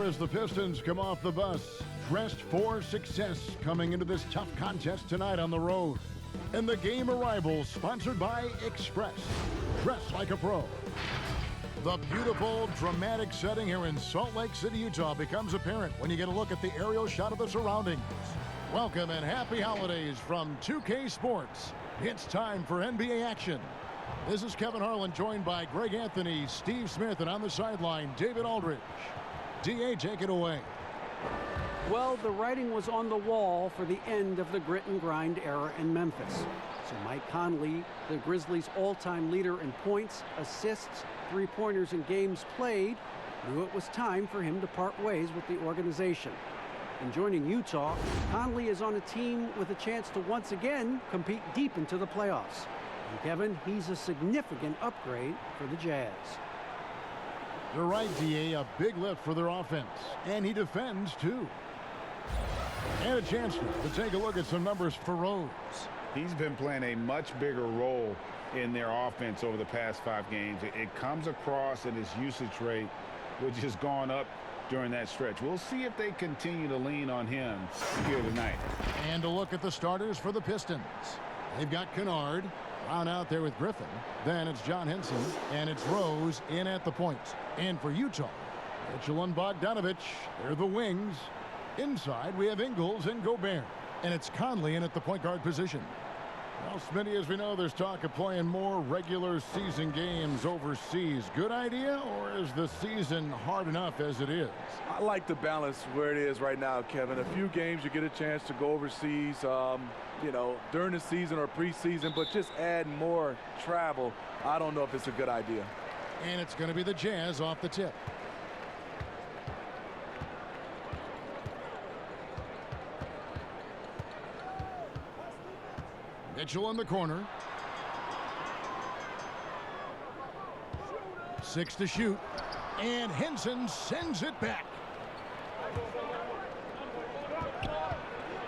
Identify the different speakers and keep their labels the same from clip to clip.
Speaker 1: as the Pistons come off the bus, dressed for success coming into this tough contest tonight on the road. And the game arrival sponsored by Express. Dress like a pro. The beautiful, dramatic setting here in Salt Lake City, Utah becomes apparent when you get a look at the aerial shot of the surroundings. Welcome and happy holidays from 2K Sports. It's time for NBA action. This is Kevin Harlan, joined by Greg Anthony, Steve Smith, and on the sideline, David Aldridge. DA, take it away.
Speaker 2: Well, the writing was on the wall for the end of the grit and grind era in Memphis. So Mike Conley, the Grizzlies' all-time leader in points, assists, three-pointers, and games played, knew it was time for him to part ways with the organization. And joining Utah, Conley is on a team with a chance to once again compete deep into the playoffs. And Kevin, he's a significant upgrade for the Jazz.
Speaker 1: You're right, DA, a big lift for their offense. And he defends, too. And a chance to take a look at some numbers for Rose.
Speaker 3: He's been playing a much bigger role in their offense over the past 5 games. It comes across in his usage rate, which has gone up during that stretch. We'll see if they continue to lean on him here tonight.
Speaker 1: And a look at the starters for the Pistons. They've got Kennard, Brown out there with Griffin. Then it's John Henson, and it's Rose in at the points. And for Utah, Mitchell and Bogdanovich, they're the wings. Inside, we have Ingles and Gobert. And it's Conley in at the point guard position. Well, Smitty, as we know, there's talk of playing more regular season games overseas. Good idea, or is the season hard enough as it is?
Speaker 4: I like the balance where it is right now, Kevin. A few games you get a chance to go overseas, you know, during the season or preseason, but just add more travel, I don't know if it's a good idea.
Speaker 1: And it's going to be the Jazz off the tip. Mitchell in the corner. 6 to shoot. And Henson sends it back.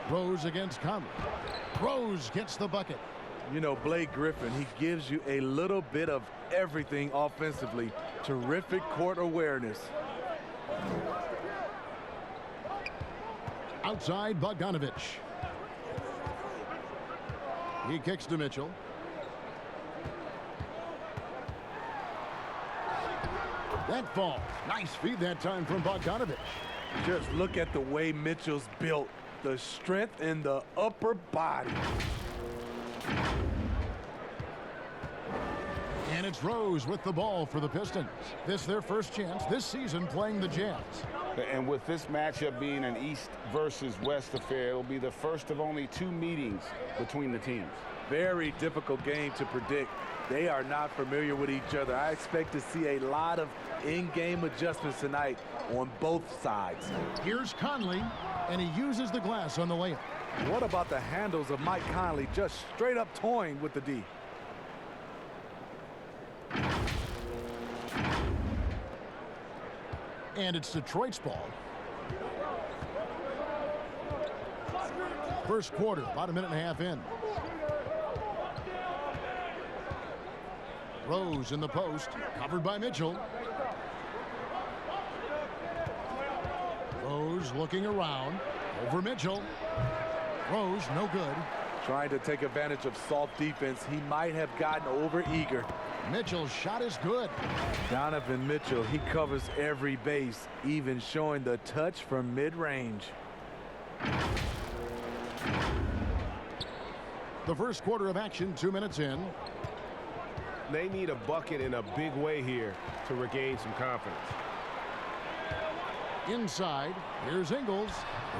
Speaker 1: Rose against Conley. Rose gets the bucket.
Speaker 4: You know, Blake Griffin, he gives you a little bit of everything offensively. Terrific court awareness.
Speaker 1: Outside, Bogdanovich. He kicks to Mitchell. That fall. Nice feed that time from Bogdanovich.
Speaker 4: Just look at the way Mitchell's built. The strength in the upper body.
Speaker 1: And it's Rose with the ball for the Pistons. This their first chance this season playing the Jazz.
Speaker 3: And with this matchup being an East versus West affair, it'll be the first of only 2 meetings between the teams.
Speaker 4: Very difficult game to predict. They are not familiar with each other. I expect to see a lot of in-game adjustments tonight on both sides.
Speaker 1: Here's Conley, and he uses the glass on the layup.
Speaker 4: What about the handles of Mike Conley just straight up toying with the D?
Speaker 1: And it's Detroit's ball. First quarter, about a minute and a half in. Rose in the post, covered by Mitchell. Rose looking around, over Mitchell. Rose, no good.
Speaker 4: Trying to take advantage of soft defense. He might have gotten over eager.
Speaker 1: Mitchell's shot is good.
Speaker 4: Donovan Mitchell, he covers every base, even showing the touch from mid-range.
Speaker 1: The first quarter of action, 2 minutes in.
Speaker 5: They need a bucket in a big way here to regain some confidence.
Speaker 1: Inside, here's Ingles.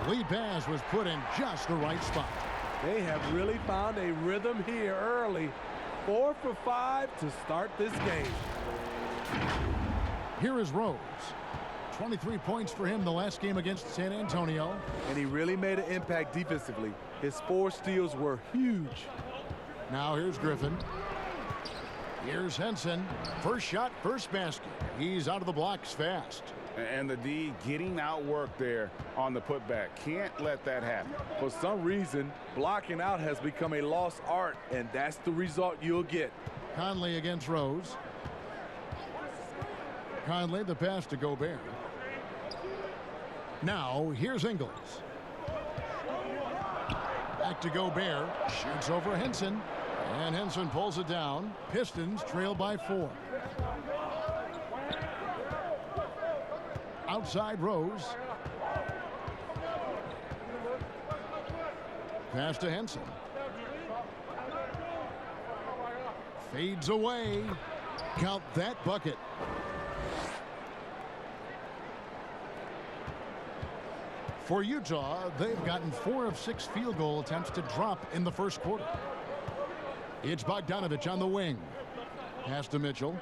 Speaker 1: The lead pass was put in just the right spot.
Speaker 4: They have really found a rhythm here early. 4 for 5 to start this game.
Speaker 1: Here is Rose. 23 points for him the last game against San Antonio.
Speaker 4: And he really made an impact defensively. His 4 steals were huge.
Speaker 1: Now here's Griffin. Here's Henson. First shot, first basket. He's out of the blocks fast.
Speaker 3: And the D getting outworked there on the putback. Can't let that happen.
Speaker 4: For some reason, blocking out has become a lost art, and that's the result you'll get.
Speaker 1: Conley against Rose. Conley, the pass to Gobert. Now, here's Ingles. Back to Gobert. Shoots over Henson. And Henson pulls it down. Pistons trail by 4. Outside Rose. Pass to Henson. Fades away. Count that bucket. For Utah, they've gotten 4 of 6 field goal attempts to drop in the first quarter. It's Bogdanovich on the wing. Pass to Mitchell.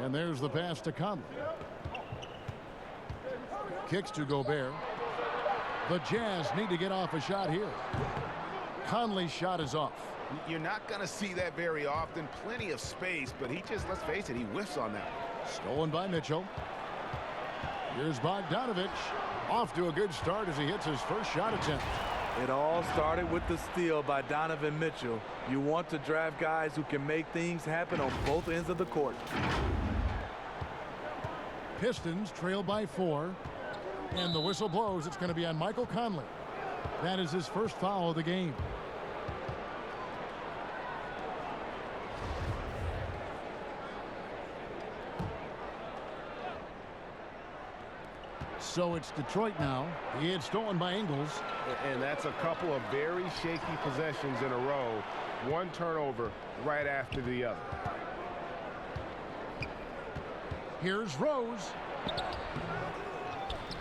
Speaker 1: And there's the pass to Conley. Kicks to Gobert. The Jazz need to get off a shot here. Conley's shot is off.
Speaker 5: You're not going to see that very often. Plenty of space, but he just, let's face it, he whiffs on that.
Speaker 1: Stolen by Mitchell. Here's Bogdanovich. Off to a good start as he hits his first shot attempt.
Speaker 4: It all started with the steal by Donovan Mitchell. You want to draft guys who can make things happen on both ends of the court.
Speaker 1: Pistons trail by 4. And the whistle blows. It's going to be on Michael Conley. That is his first foul of the game. So it's Detroit now. He had stolen by Ingles.
Speaker 5: And that's a couple of very shaky possessions in a row. One turnover right after the other.
Speaker 1: Here's Rose.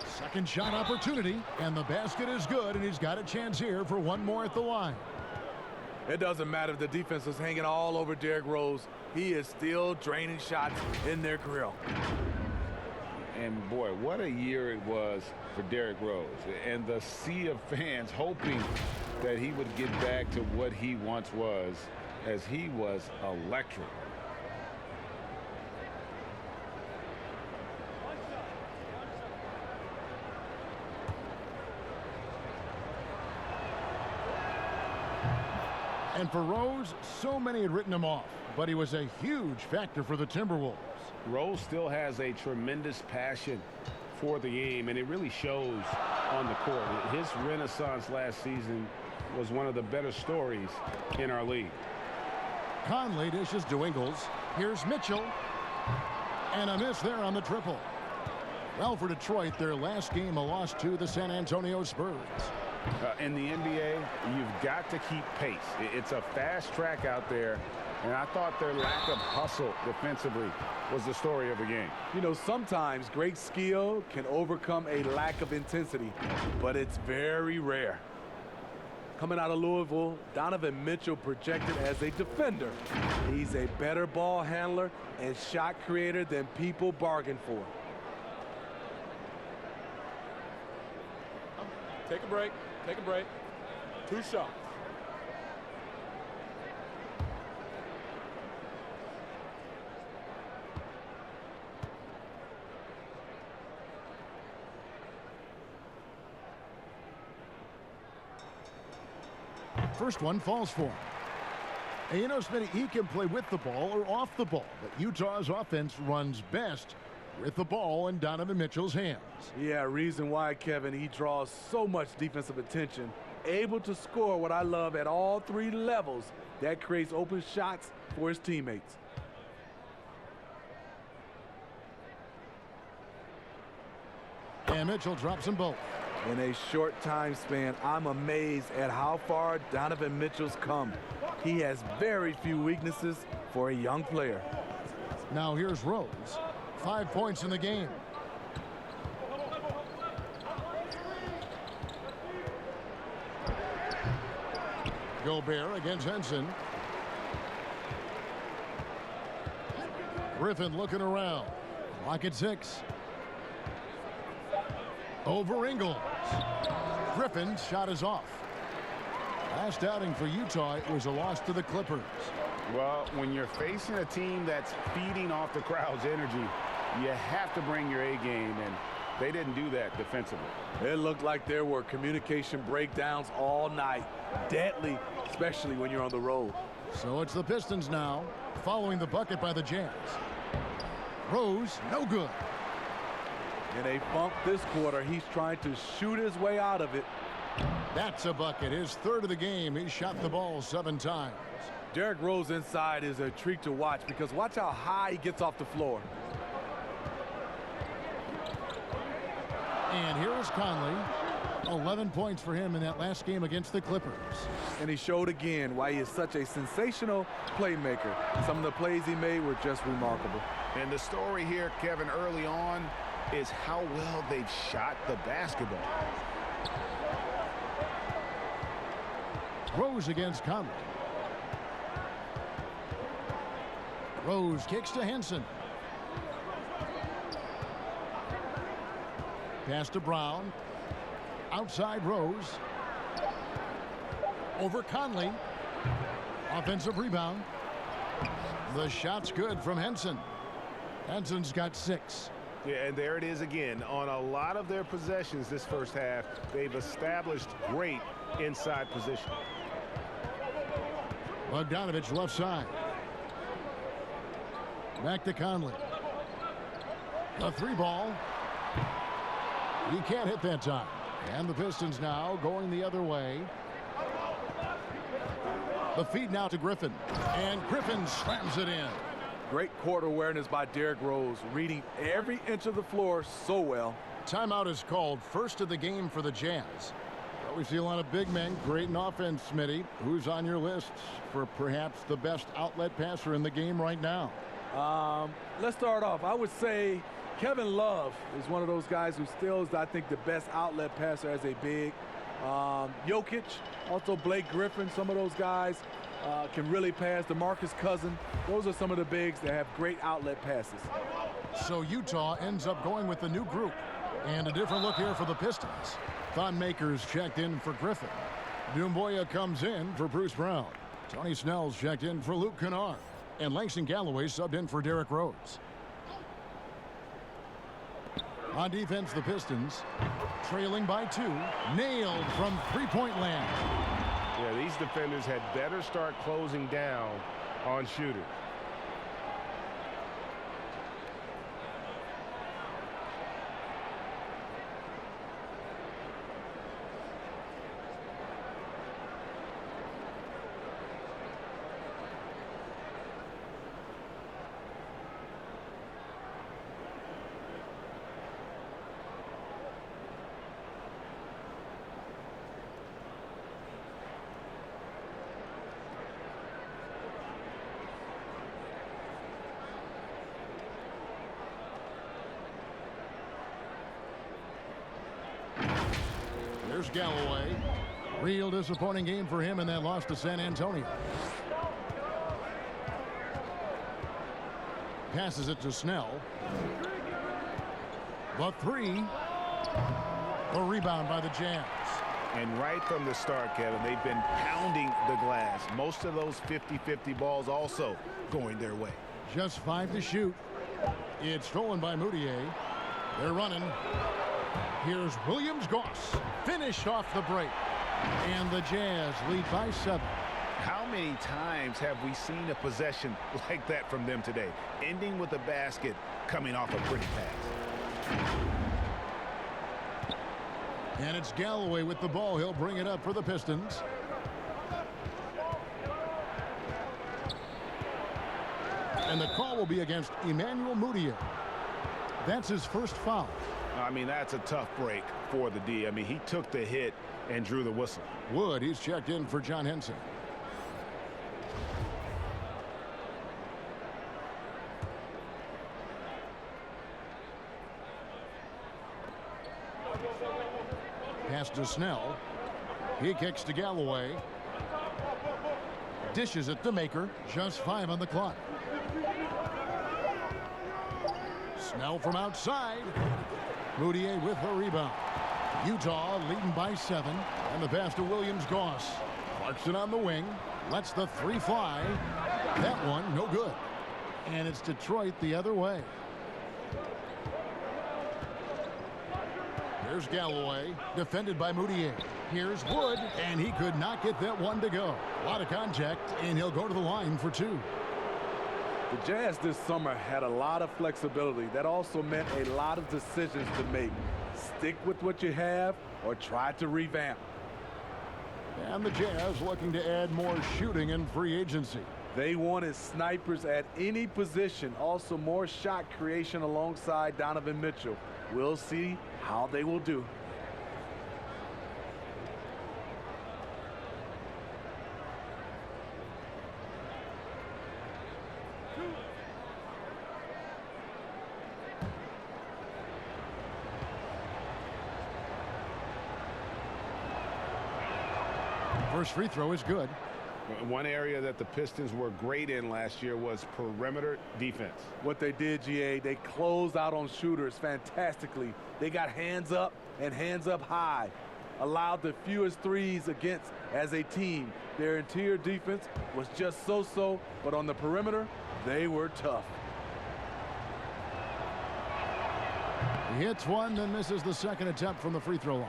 Speaker 1: Second shot opportunity, and the basket is good, and he's got a chance here for one more at the line.
Speaker 4: It doesn't matter if the defense is hanging all over Derrick Rose. He is still draining shots in their grill.
Speaker 3: And boy, what a year it was for Derrick Rose. And the sea of fans hoping that he would get back to what he once was, as he was electric.
Speaker 1: And for Rose, so many had written him off, but he was a huge factor for the Timberwolves.
Speaker 3: Rose still has a tremendous passion for the game, and it really shows on the court. His renaissance last season was one of the better stories in our league.
Speaker 1: Conley dishes to Ingles. Here's Mitchell. And a miss there on the triple. Well, for Detroit, their last game a loss to the San Antonio Spurs.
Speaker 3: In the NBA, you've got to keep pace. It's a fast track out there, and I thought their lack of hustle defensively was the story of the game.
Speaker 4: You know, sometimes great skill can overcome a lack of intensity, but it's very rare. Coming out of Louisville, Donovan Mitchell projected as a defender. He's a better ball handler and shot creator than people bargained for.
Speaker 6: Take a break. Take a break. 2 shots.
Speaker 1: First one falls for him. And you know, Smitty, he can play with the ball or off the ball, but Utah's offense runs best with the ball in Donovan Mitchell's hands.
Speaker 4: Yeah, reason why, Kevin, he draws so much defensive attention. Able to score what I love at all 3 levels. That creates open shots for his teammates.
Speaker 1: And Mitchell drops them both.
Speaker 4: In a short time span, I'm amazed at how far Donovan Mitchell's come. He has very few weaknesses for a young player.
Speaker 1: Now here's Rose. 5 points in the game. Gobert against Henson. Griffin looking around. Clock at 6. Over Ingles. Griffin's shot is off. Last outing for Utah, it was a loss to the Clippers.
Speaker 3: Well, when you're facing a team that's feeding off the crowd's energy, you have to bring your A game, and they didn't do that defensively.
Speaker 4: It looked like there were communication breakdowns all night. Deadly, especially when you're on the road.
Speaker 1: So it's the Pistons now, following the bucket by the Jazz. Rose, no good.
Speaker 4: In a funk this quarter, he's trying to shoot his way out of it.
Speaker 1: That's a bucket. His third of the game. He shot the ball 7 times.
Speaker 4: Derrick Rose inside is a treat to watch because watch how high he gets off the floor.
Speaker 1: And here is Conley. 11 points for him in that last game against the Clippers.
Speaker 4: And he showed again why he is such a sensational playmaker. Some of the plays he made were just remarkable.
Speaker 3: And the story here, Kevin, early on is how well they've shot the basketball.
Speaker 1: Rose against Conley. Rose kicks to Henson. Pass to Brown. Outside Rose. Over Conley. Offensive rebound. The shot's good from Henson. Henson's got 6.
Speaker 5: Yeah, and there it is again. On a lot of their possessions this first half, they've established great inside position.
Speaker 1: Bogdanovich left side. Back to Conley. A 3-ball. He can't hit that time. And the Pistons now going the other way. The feed now to Griffin. And Griffin slams it in.
Speaker 4: Great court awareness by Derrick Rose, reading every inch of the floor so well.
Speaker 1: Timeout is called, first of the game for the Jazz. Well, we see a lot of big men, great in offense, Smitty. Who's on your list for perhaps the best outlet passer in the game right now?
Speaker 4: Let's start off. I would say Kevin Love is one of those guys who still is, I think, the best outlet passer as a big. Jokic, also Blake Griffin, some of those guys can really pass. DeMarcus Cousins, those are some of the bigs that have great outlet passes.
Speaker 1: So Utah ends up going with the new group. And a different look here for the Pistons. Thon Maker's checked in for Griffin. Doumbouya comes in for Bruce Brown. Tony Snell's checked in for Luke Kennard. And Langston Galloway subbed in for Derrick Rose. On defense, the Pistons trailing by 2. Nailed from three-point land.
Speaker 5: Yeah, these defenders had better start closing down on shooters.
Speaker 1: There's Galloway. Real disappointing game for him in that loss to San Antonio. Passes it to Snell. The 3. The rebound by the Jazz.
Speaker 3: And right from the start, Kevin, they've been pounding the glass. Most of those 50-50 balls also going their way.
Speaker 1: Just 5 to shoot. It's stolen by Moutier. They're running. Here's Williams-Goss. Finished off the break. And the Jazz lead by 7.
Speaker 3: How many times have we seen a possession like that from them today? Ending with a basket, coming off a pretty pass.
Speaker 1: And it's Galloway with the ball. He'll bring it up for the Pistons. And the call will be against Emmanuel Moutier. That's his first foul.
Speaker 3: I mean, that's a tough break for the D. I mean, he took the hit and drew the whistle.
Speaker 1: Wood, he's checked in for John Henson. Pass to Snell. He kicks to Galloway. Dishes it to Maker. Just 5 on the clock. Snell from outside. Moutier with the rebound. Utah leading by 7. And the pass to Williams-Goss. Clarkson on the wing. Lets the 3 fly. That one no good. And it's Detroit the other way. Here's Galloway, defended by Moutier. Here's Wood, and he could not get that one to go. A lot of contact, and he'll go to the line for 2.
Speaker 4: The Jazz this summer had a lot of flexibility. That also meant a lot of decisions to make. Stick with what you have or try to revamp.
Speaker 1: And the Jazz looking to add more shooting in free agency.
Speaker 4: They wanted snipers at any position, also more shot creation alongside Donovan Mitchell. We'll see how they will do.
Speaker 1: First free throw is good.
Speaker 5: One area that the Pistons were great in last year was perimeter defense.
Speaker 4: What they did, GA, they closed out on shooters fantastically. They got hands up and hands up high. Allowed the fewest threes against as a team. Their interior defense was just so-so, but on the perimeter, they were tough.
Speaker 1: He hits one, then misses the second attempt from the free throw line.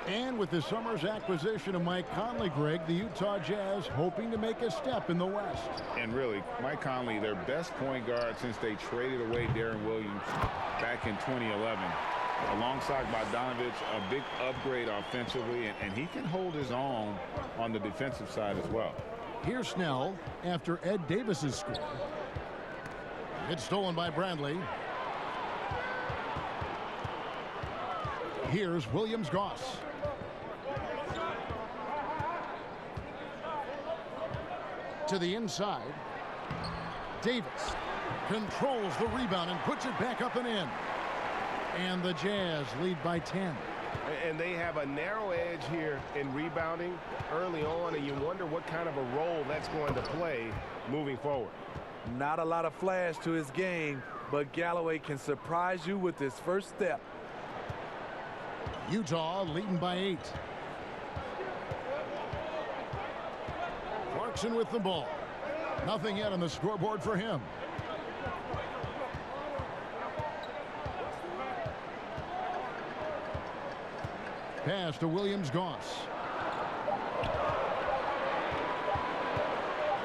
Speaker 1: And with this summer's acquisition of Mike Conley, Greg, the Utah Jazz hoping to make a step in the West.
Speaker 3: And really, Mike Conley, their best point guard since they traded away Darren Williams back in 2011. Alongside Bogdanovich, a big upgrade offensively, and he can hold his own on the defensive side as well.
Speaker 1: Here's Snell after Ed Davis's score. It's stolen by Bradley. Here's Williams-Goss. To the inside. Davis controls the rebound and puts it back up and in. And the Jazz lead by 10.
Speaker 5: And they have a narrow edge here in rebounding early on, and you wonder what kind of a role that's going to play moving forward.
Speaker 4: Not a lot of flash to his game, but Galloway can surprise you with his first step.
Speaker 1: Utah leading by 8. Clarkson with the ball. Nothing yet on the scoreboard for him. Pass to Williams-Goss.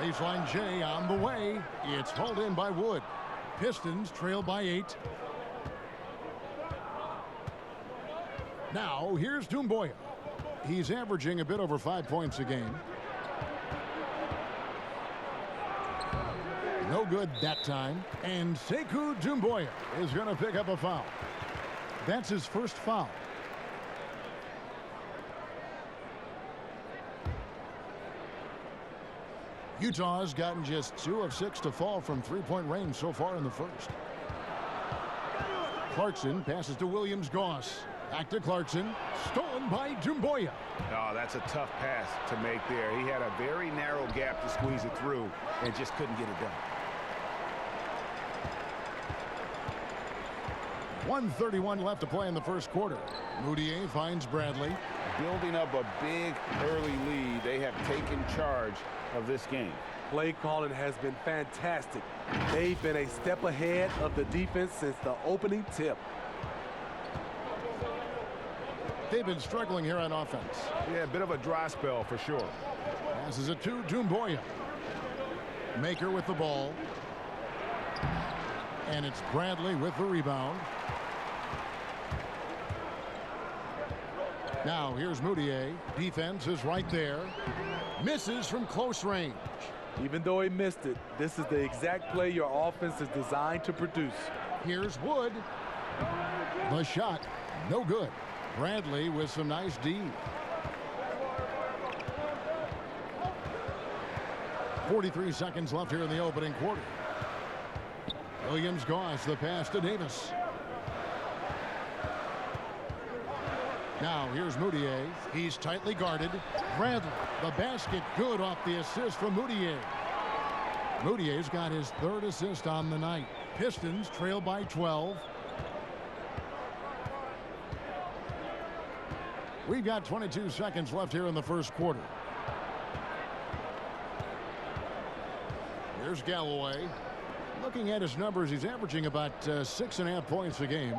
Speaker 1: Baseline J on the way. It's hauled in by Wood. Pistons trail by 8. Now, here's Doumbouya. He's averaging a bit over 5 points a game. No good that time. And Sekou Doumbouya is going to pick up a foul. That's his first foul. Utah's gotten just 2 of 6 to fall from three-point range so far in the first. Clarkson passes to Williams-Goss. Back to Clarkson. Stolen by Doumbouya.
Speaker 5: Oh, that's a tough pass to make there. He had a very narrow gap to squeeze it through and just couldn't get it done.
Speaker 1: 1:31 left to play in the first quarter. Moutier finds Bradley.
Speaker 3: Building up a big early lead, they have taken charge of this game.
Speaker 4: Play calling has been fantastic. They've been a step ahead of the defense since the opening tip.
Speaker 1: They've been struggling here on offense.
Speaker 5: Yeah, a bit of a dry spell for sure.
Speaker 1: Passes it to Doumbouya. Maker with the ball. And it's Bradley with the rebound. Now here's Moutier. Defense is right there. Misses from close range.
Speaker 4: Even though he missed it, this is the exact play your offense is designed to produce.
Speaker 1: Here's Wood. The shot, no good. Bradley with some nice D. 43 seconds left here in the opening quarter. Williams-Goss, the pass to Davis. Now here's Moutier. He's tightly guarded. Bradley, the basket, good off the assist from Moutier. Moutier's got his 3rd assist on the night. Pistons trail by 12. We've got 22 seconds left here in the first quarter. Here's Galloway. Looking at his numbers, he's averaging about 6.5 points a game.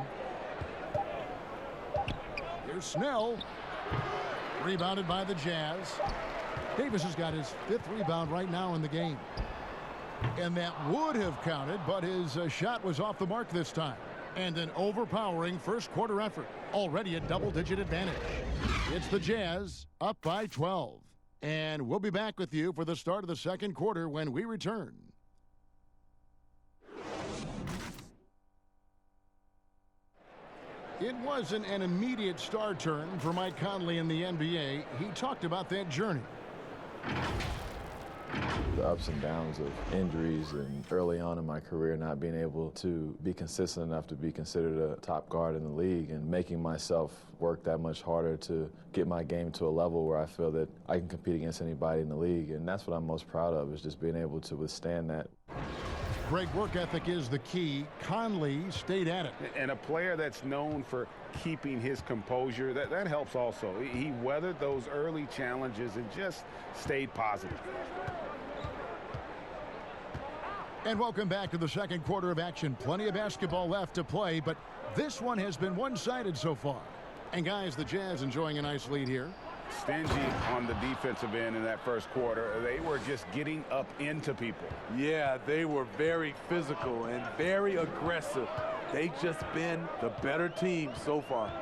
Speaker 1: Here's Snell. Rebounded by the Jazz. Davis has got his 5th rebound right now in the game. And that would have counted, but his shot was off the mark this time. And an overpowering first quarter effort. Already a double-digit advantage. It's the Jazz up by 12. And we'll be back with you for the start of the second quarter when we return. It wasn't an immediate star turn for Mike Conley in the NBA. He talked about that journey.
Speaker 7: The ups and downs of injuries and early on in my career not being able to be consistent enough to be considered a top guard in the league and making myself work that much harder to get my game to a level where I feel that I can compete against anybody in the league. And that's what I'm most proud of, is just being able to withstand that.
Speaker 1: Great work ethic is the key. Conley stayed at it.
Speaker 3: And a player that's known for keeping his composure, that helps also. He weathered those early challenges and just stayed positive.
Speaker 1: And welcome back to the second quarter of action. Plenty of basketball left to play, but this one has been one-sided so far. And guys, the Jazz enjoying a nice lead here.
Speaker 3: Stingy on the defensive end in that first quarter. They were just getting up into people.
Speaker 4: Yeah, they were very physical and very aggressive. They've just been the better team so far.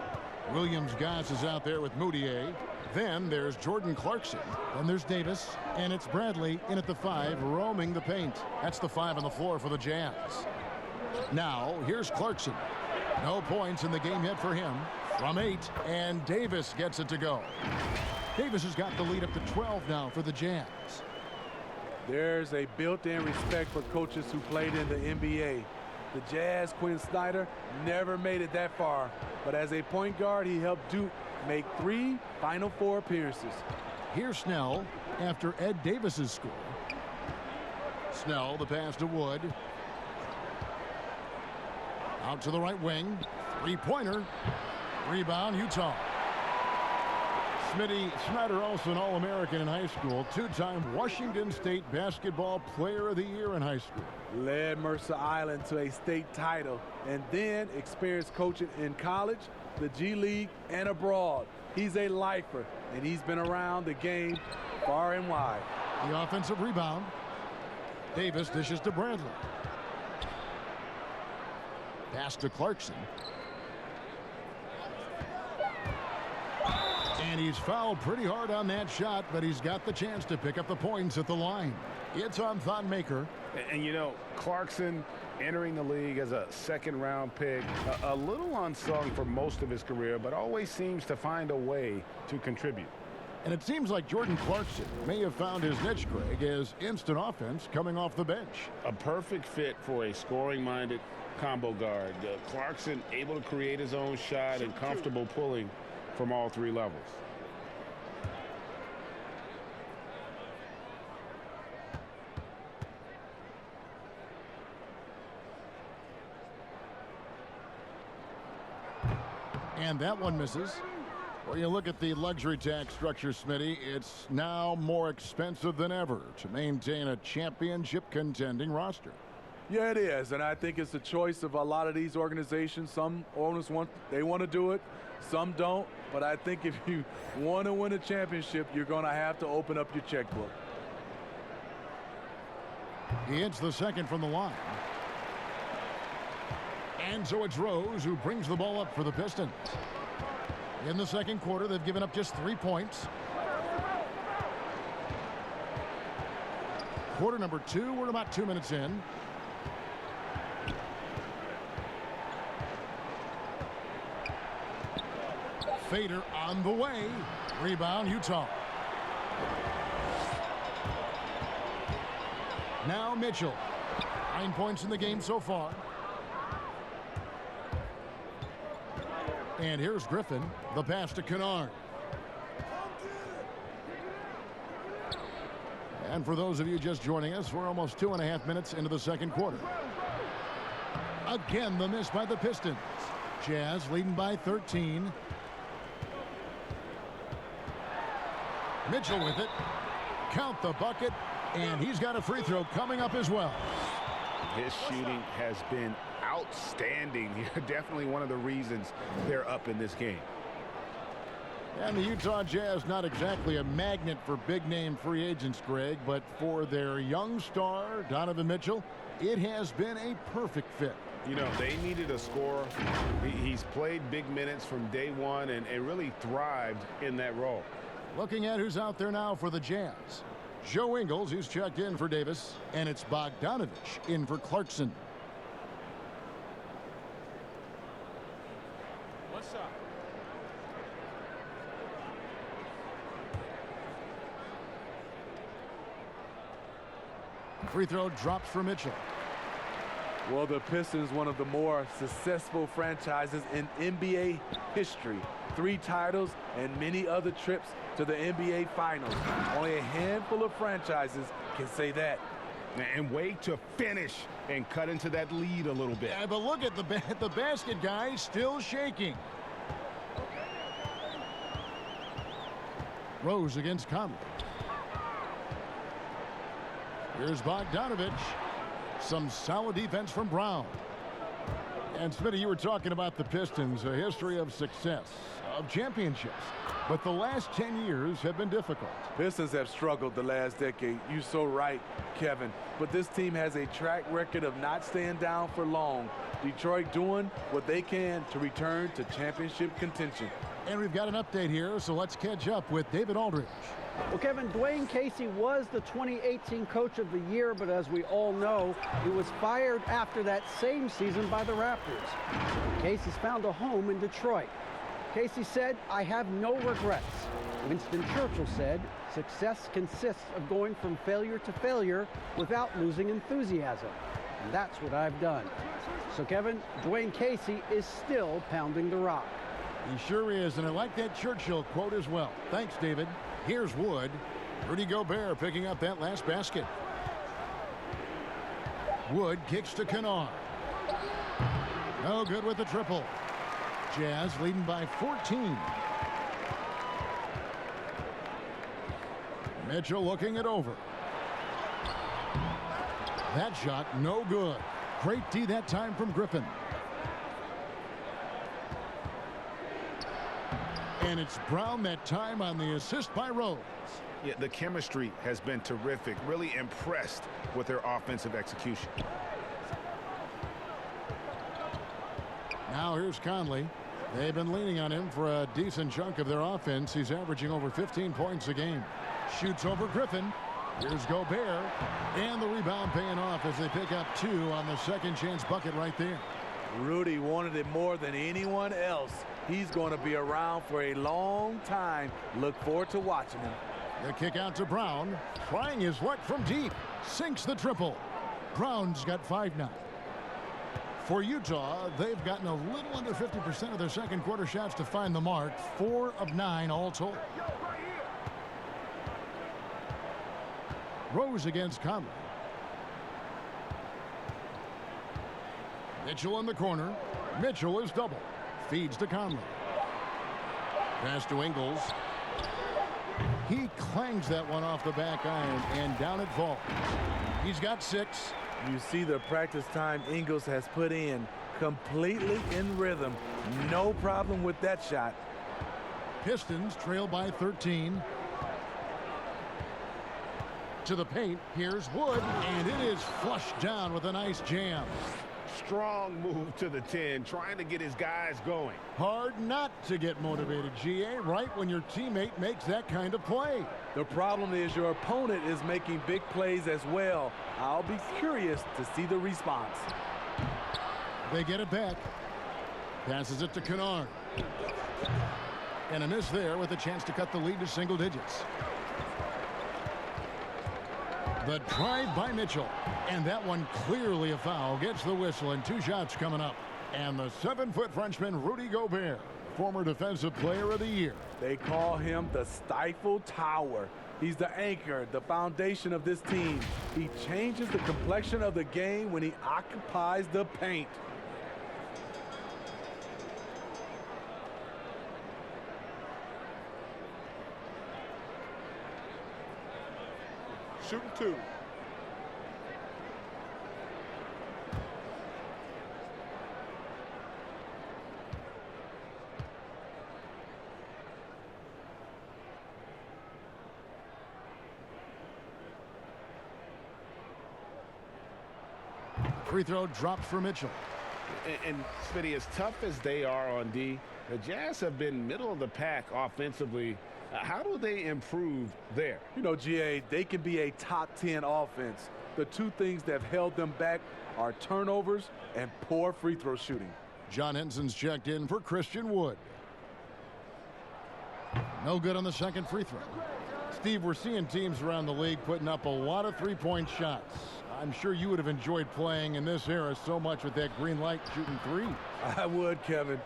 Speaker 1: Williams-Goss is out there with Moutier. Then there's Jordan Clarkson. Then there's Davis. And it's Bradley in at the 5, roaming the paint. That's the 5 on the floor for the Jazz. Now, here's Clarkson. No points in the game yet for him. From 8, and Davis gets it to go. Davis has got the lead up to 12 now for the Jazz.
Speaker 4: There's a built-in respect for coaches who played in the NBA. The Jazz, Quinn Snyder, never made it that far. But as a point guard, he helped Duke make 3 Final Four appearances.
Speaker 1: Here's Snell after Ed Davis's score. Snell, the pass to Wood. Out to the right wing. Three-pointer. Rebound, Utah. Smitty Snyder, also an All-American in high school. 2-time Washington State Basketball Player of the Year in high school.
Speaker 4: Led Mercer Island to a state title and then experienced coaching in college, the G League, and abroad. He's a lifer, and he's been around the game far and wide.
Speaker 1: The offensive rebound. Davis dishes to Bradley. Pass to Clarkson. And he's fouled pretty hard on that shot, but he's got the chance to pick up the points at the line. It's on Thonmaker.
Speaker 3: And you know, Clarkson entering the league as a second-round pick, a little unsung for most of his career, but always seems to find a way to contribute.
Speaker 1: And it seems like Jordan Clarkson may have found his niche, Craig, as instant offense coming off the bench.
Speaker 3: A perfect fit for a scoring-minded combo guard. Clarkson able to create his own shot and comfortable pulling from all 3 levels.
Speaker 1: And that one misses. Well, you look at the luxury tax structure, Smitty, it's now more expensive than ever to maintain a championship contending roster.
Speaker 4: Yeah, it is, and I think it's the choice of a lot of these organizations. Some owners want to do it, some don't. But I think if you want to win a championship, you're going to have to open up your checkbook.
Speaker 1: He hits the second from the line. And so it's Rose who brings the ball up for the Pistons. In the second quarter, they've given up just 3 points. Quarter number 2, we're about 2 minutes in. Fader on the way. Rebound, Utah. Now Mitchell. 9 points in the game so far. And here's Griffin. The pass to Kennard. And for those of you just joining us, we're almost 2.5 minutes into the second quarter. Again, the miss by the Pistons. Jazz leading by 13. Mitchell with it. Count the bucket. And he's got a free throw coming up as well.
Speaker 3: His shooting has been outstanding. Definitely one of the reasons they're up in this game.
Speaker 1: And the Utah Jazz, not exactly a magnet for big-name free agents, Greg, but for their young star, Donovan Mitchell, it has been a perfect fit.
Speaker 5: You know, they needed a scorer. He's played big minutes from day one and really thrived in that role.
Speaker 1: Looking at who's out there now for the Jazz. Joe Ingles, who's checked in for Davis, and it's Bogdanovich in for Clarkson.
Speaker 6: What's up?
Speaker 1: Free throw drops for Mitchell.
Speaker 4: Well, the Pistons, one of the more successful franchises in NBA history. 3 titles and many other trips to the NBA Finals. Only a handful of franchises can say that.
Speaker 5: And way to finish and cut into that lead a little bit.
Speaker 1: Yeah, but look at the basket, guys, still shaking. Rose against Conley. Here's Bogdanovich. Some solid defense from Brown. And Smitty, you were talking about the Pistons, a history of success, of championships. But the last 10 years have been difficult.
Speaker 4: Pistons have struggled the last decade. You're so right, Kevin. But this team has a track record of not staying down for long. Detroit doing what they can to return to championship contention.
Speaker 1: And we've got an update here, so let's catch up with David Aldridge.
Speaker 2: Well, Kevin, Dwayne Casey was the 2018 Coach of the Year, but as we all know, he was fired after that same season by the Raptors. Casey's found a home in Detroit. Casey said, "I have no regrets." Winston Churchill said, "Success consists of going from failure to failure without losing enthusiasm." And that's what I've done. So, Kevin, Dwayne Casey is still pounding the rock.
Speaker 1: He sure is, and I like that Churchill quote as well. Thanks, David. Here's Wood. Rudy Gobert picking up that last basket. Wood kicks to Kennard. No good with the triple. Jazz leading by 14. Mitchell looking it over. That shot no good. Great D that time from Griffin. And it's Brown that time on the assist by Rose.
Speaker 5: Yeah, the chemistry has been terrific. Really impressed with their offensive execution.
Speaker 1: Now here's Conley. They've been leaning on him for a decent chunk of their offense. He's averaging over 15 points a game. Shoots over Griffin. Here's Gobert. And the rebound paying off as they pick up 2 on the second chance bucket right there.
Speaker 4: Rudy wanted it more than anyone else. He's going to be around for a long time. Look forward to watching him.
Speaker 1: The kick out to Brown. Trying his luck from deep. Sinks the triple. Brown's got 5 now. For Utah, they've gotten a little under 50% of their second quarter shots to find the mark. 4 of 9 all told. Rose against Conley. Mitchell in the corner. Mitchell is double. Feeds to Conley. Pass to Ingles. He clangs that one off the back iron, and down it falls. He's got 6.
Speaker 4: You see the practice time Ingles has put in. Completely in rhythm. No problem with that shot.
Speaker 1: Pistons trail by 13. To the paint. Here's Wood, and it is flushed down with a nice jam.
Speaker 5: Strong move to the 10, trying to get his guys going.
Speaker 1: Hard not to get motivated, GA, right when your teammate makes that kind of play.
Speaker 4: The problem is your opponent is making big plays as well. I'll be curious to see the response.
Speaker 1: They get it back. Passes it to Kennard. And a miss there with a chance to cut the lead to single digits. The drive by Mitchell. And that one clearly a foul. Gets the whistle and 2 shots coming up. And the 7-foot Frenchman, Rudy Gobert, former Defensive Player of the Year.
Speaker 4: They call him the Stifle Tower. He's the anchor, the foundation of this team. He changes the complexion of the game when he occupies the paint.
Speaker 6: Shooting 2.
Speaker 1: Free throw drops for Mitchell.
Speaker 5: And Smitty, as tough as they are on D, the Jazz have been middle of the pack offensively. How do they improve there?
Speaker 4: You know, GA, they can be a top 10 offense. The two things that have held them back are turnovers and poor free throw shooting.
Speaker 1: John Henson's checked in for Christian Wood. No good on the second free throw. Steve, we're seeing teams around the league putting up a lot of three-point shots. I'm sure you would have enjoyed playing in this era so much with that green light shooting three.
Speaker 4: I would, Kevin.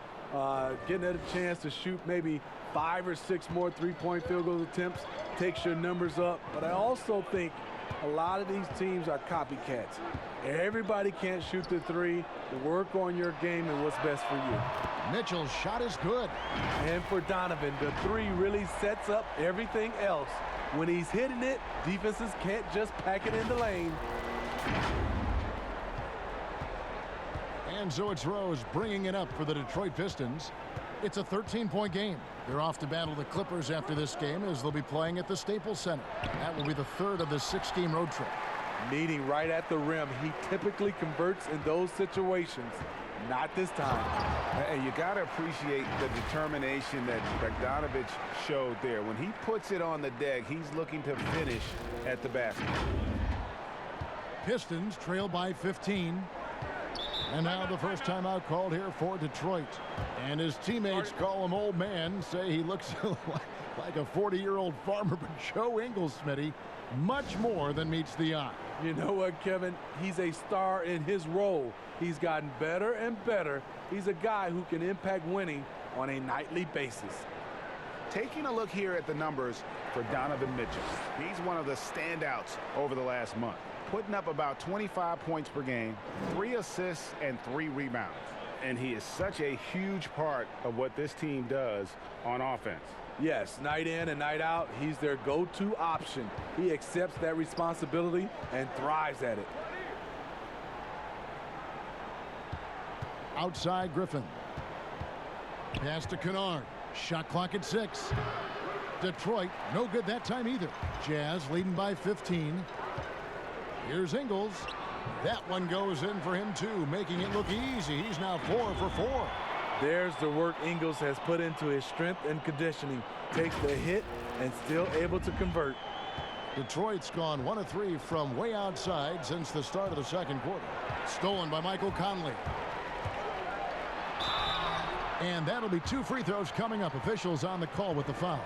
Speaker 4: Getting a chance to shoot maybe 5 or 6 more three-point field goal attempts takes your numbers up. But I also think a lot of these teams are copycats. Everybody can't shoot the three. Work on your game and what's best for you.
Speaker 1: Mitchell's shot is good.
Speaker 4: And for Donovan, the three really sets up everything else. When he's hitting it, defenses can't just pack it in the lane.
Speaker 1: And so it's Rose bringing it up for the Detroit Pistons. It's a 13-point game. They're off to battle the Clippers after this game as they'll be playing at the Staples Center. That will be the third of the 6-game road trip.
Speaker 4: Meeting right at the rim. He typically converts in those situations. Not this time.
Speaker 5: And you got to appreciate the determination that Bogdanovich showed there. When he puts it on the deck, he's looking to finish at the basket.
Speaker 1: Pistons trail by 15. And now the first timeout called here for Detroit. And his teammates call him old man, say he looks like a 40-year-old farmer. But Joe Ingles, Smitty, much more than meets the eye.
Speaker 4: You know what, Kevin? He's a star in his role. He's gotten better and better. He's a guy who can impact winning on a nightly basis.
Speaker 5: Taking a look here at the numbers for Donovan Mitchell. He's one of the standouts over the last month, putting up about 25 points per game, 3 assists, and 3 rebounds. And he is such a huge part of what this team does on offense.
Speaker 4: Yes, night in and night out, he's their go-to option. He accepts that responsibility and thrives at it.
Speaker 1: Outside Griffin. Pass to Kennard. Shot clock at 6. Detroit, no good that time either. Jazz leading by 15. Here's Ingles. That one goes in for him too, making it look easy. He's now 4 for 4.
Speaker 4: There's the work Ingles has put into his strength and conditioning. Takes the hit and still able to convert.
Speaker 1: Detroit's gone 1 of 3 from way outside since the start of the second quarter. Stolen by Michael Conley. And that'll be 2 free throws coming up. Officials on the call with the foul.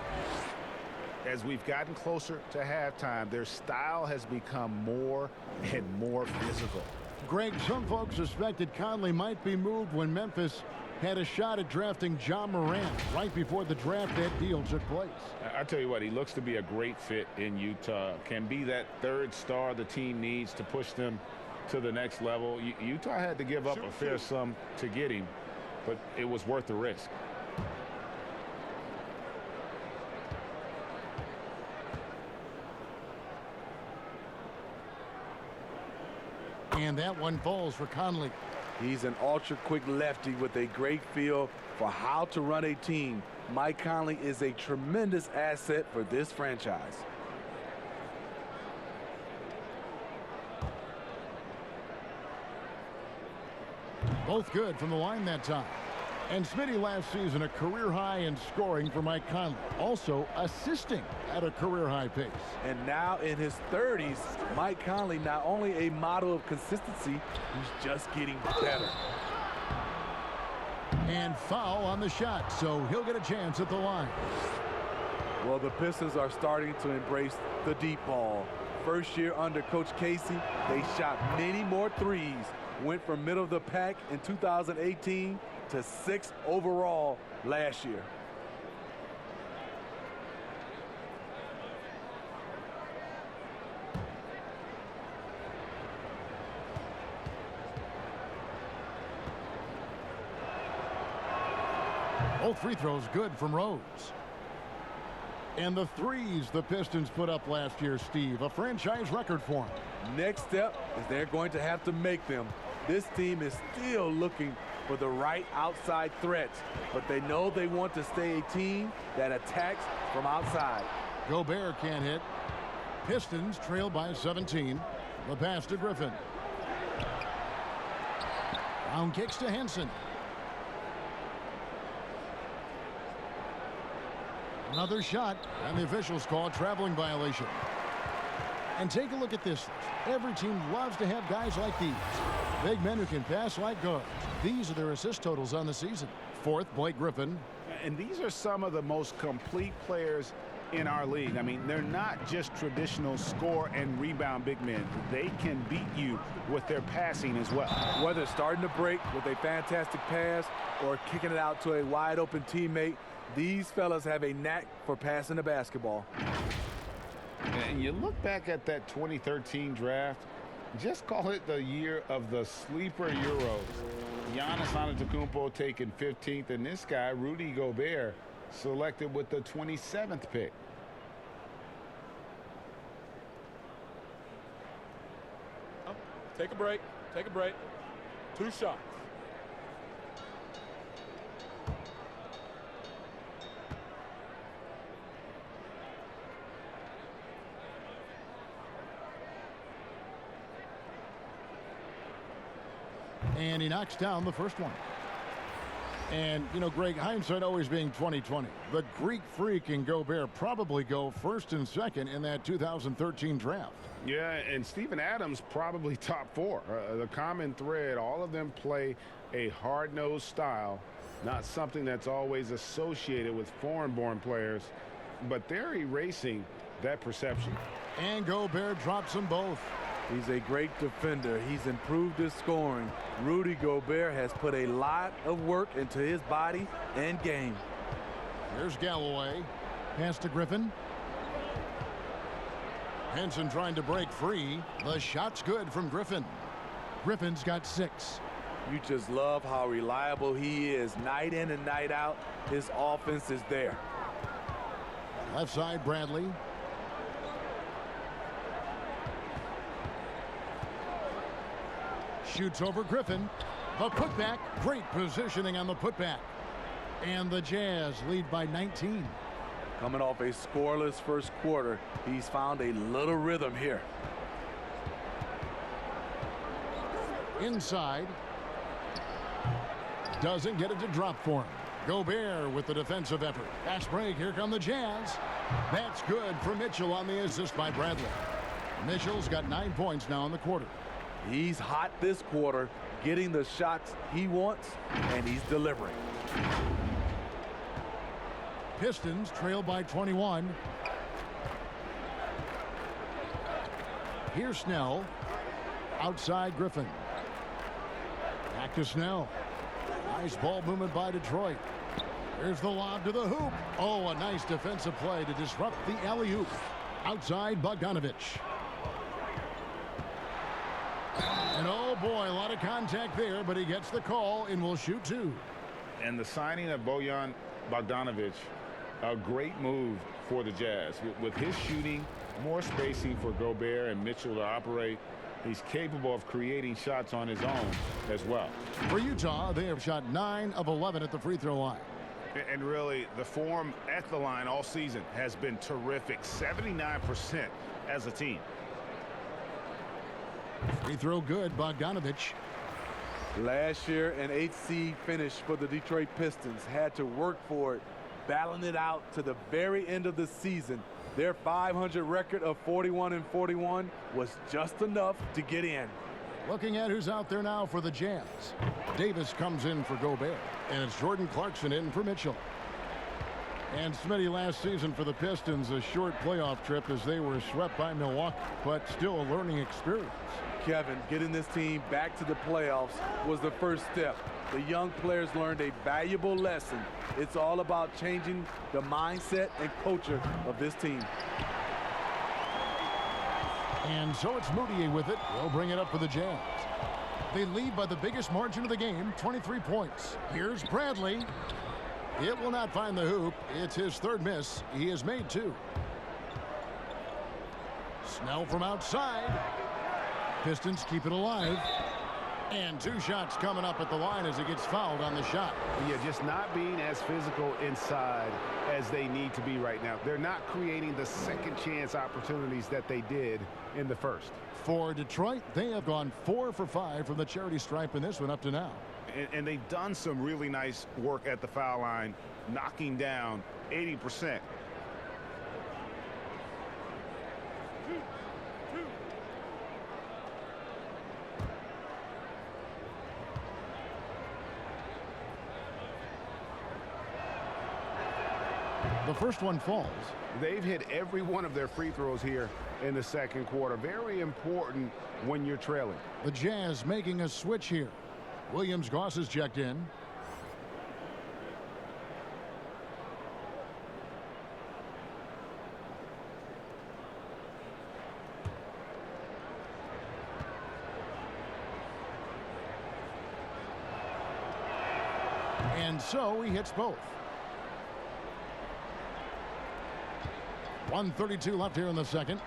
Speaker 5: As we've gotten closer to halftime, their style has become more and more physical.
Speaker 1: Greg, some folks suspected Conley might be moved when Memphis had a shot at drafting John Morant right before the draft that deal took place.
Speaker 5: I tell you what, he looks to be a great fit in Utah. Can be that third star the team needs to push them to the next level. Utah had to give up a fair sum to get him, but it was worth the risk.
Speaker 1: And that one falls for Conley.
Speaker 4: He's an ultra-quick lefty with a great feel for how to run a team. Mike Conley is a tremendous asset for this franchise.
Speaker 1: Both good from the line that time. And Smitty last season a career high in scoring for Mike Conley. Also assisting at a career high pace.
Speaker 4: And now in his 30s, Mike Conley not only a model of consistency, he's just getting better.
Speaker 1: And foul on the shot, so he'll get a chance at the line.
Speaker 4: Well, the Pistons are starting to embrace the deep ball. First year under Coach Casey, they shot many more threes. Went from middle of the pack in 2018 to 6th overall last year.
Speaker 1: Both free throws good from Rose. And the threes the Pistons put up last year, Steve, a franchise record for them.
Speaker 4: Next step is they're going to have to make them. This team is still looking for the right outside threats, but they know they want to stay a team that attacks from outside.
Speaker 1: Gobert can't hit. Pistons trail by 17. The pass to Griffin. Down kicks to Henson. Another shot, and the officials call a traveling violation. And take a look at this. Every team loves to have guys like these. Big men who can pass like guards. These are their assist totals on the season. Fourth, Blake Griffin.
Speaker 5: And these are some of the most complete players in our league. I mean, they're not just traditional score and rebound big men. They can beat you with their passing as well.
Speaker 4: Whether starting to break with a fantastic pass or kicking it out to a wide open teammate, these fellas have a knack for passing the basketball.
Speaker 3: And you look back at that 2013 draft, just call it the year of the sleeper Euros. Giannis Antetokounmpo taken 15th, and this guy, Rudy Gobert, selected with the 27th pick.
Speaker 6: Take a break. Take a break. 2 shots.
Speaker 1: And he knocks down the first one. And, you know, Greg, hindsight always being 20/20. The Greek Freak and Gobert probably go first and second in that 2013 draft.
Speaker 3: Yeah, and Steven Adams probably top 4. The common thread, all of them play a hard-nosed style, not something that's always associated with foreign-born players, but they're erasing that perception.
Speaker 1: And Gobert drops them both.
Speaker 4: He's a great defender. He's improved his scoring. Rudy Gobert has put a lot of work into his body and game.
Speaker 1: Here's Galloway. Pass to Griffin. Henson trying to break free. The shot's good from Griffin. Griffin's got 6.
Speaker 4: You just love how reliable he is. Night in and night out, his offense is there.
Speaker 1: Left side, Bradley. Shoots over Griffin. The putback. Great positioning on the putback. And the Jazz lead by 19.
Speaker 4: Coming off a scoreless first quarter, he's found a little rhythm here.
Speaker 1: Inside. Doesn't get it to drop for him. Gobert with the defensive effort. Fast break. Here come the Jazz. That's good for Mitchell on the assist by Bradley. Mitchell's got 9 points now in the quarter.
Speaker 4: He's hot this quarter, getting the shots he wants, and he's delivering.
Speaker 1: Pistons trail by 21. Here's Snell. Outside Griffin. Back to Snell. Nice ball movement by Detroit. Here's the lob to the hoop. Oh, a nice defensive play to disrupt the alley-oop. Outside Bogdanovich. And oh boy, a lot of contact there, but he gets the call and will shoot 2.
Speaker 3: And the signing of Bojan Bogdanovic, a great move for the Jazz. With his shooting, more spacing for Gobert and Mitchell to operate, he's capable of creating shots on his own as well.
Speaker 1: For Utah, they have shot 9 of 11 at the free throw line.
Speaker 5: And really, the form at the line all season has been terrific. 79% as a team.
Speaker 1: Free throw good, Bogdanovich.
Speaker 4: Last year, an 8th seed finish for the Detroit Pistons. Had to work for it, battling it out to the very end of the season. Their 500 record of 41-41 was just enough to get in.
Speaker 1: Looking at who's out there now for the Jazz. Davis comes in for Gobert, and it's Jordan Clarkson in for Mitchell. And Smitty, last season for the Pistons, a short playoff trip as they were swept by Milwaukee, but still a learning experience.
Speaker 4: Kevin, getting this team back to the playoffs was the first step. The young players learned a valuable lesson. It's all about changing the mindset and culture of this team.
Speaker 1: And so it's Moutier with it. They'll bring it up for the Jazz. They lead by the biggest margin of the game, 23 points. Here's Bradley. It will not find the hoop. It's his 3rd miss. He has made 2. Snell from outside. Pistons keep it alive. And 2 shots coming up at the line as he gets fouled on the shot.
Speaker 5: Yeah, just not being as physical inside as they need to be right now. They're not creating the second chance opportunities that they did in the first.
Speaker 1: For Detroit, they have gone 4 for 5 from the charity stripe in this one up to now.
Speaker 5: And they've done some really nice work at the foul line, knocking down 80%.
Speaker 1: The first one falls.
Speaker 5: They've hit every one of their free throws here in the second quarter. Very important when you're trailing.
Speaker 1: The Jazz making a switch here. Williams-Goss is checked in. And so he hits both. 1:32 left here in the second.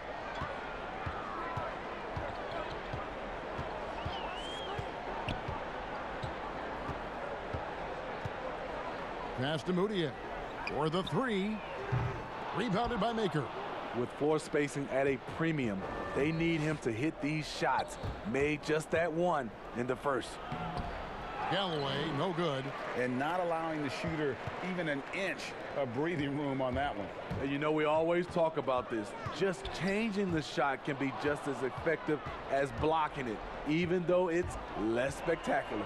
Speaker 1: Pass to Moutier for the 3. Rebounded by Maker.
Speaker 4: With floor spacing at a premium, they need him to hit these shots. Made just that one in the first.
Speaker 1: Galloway, no good.
Speaker 5: And not allowing the shooter even an inch of breathing room on that one.
Speaker 4: And you know, we always talk about this. Just changing the shot can be just as effective as blocking it, even though it's less spectacular.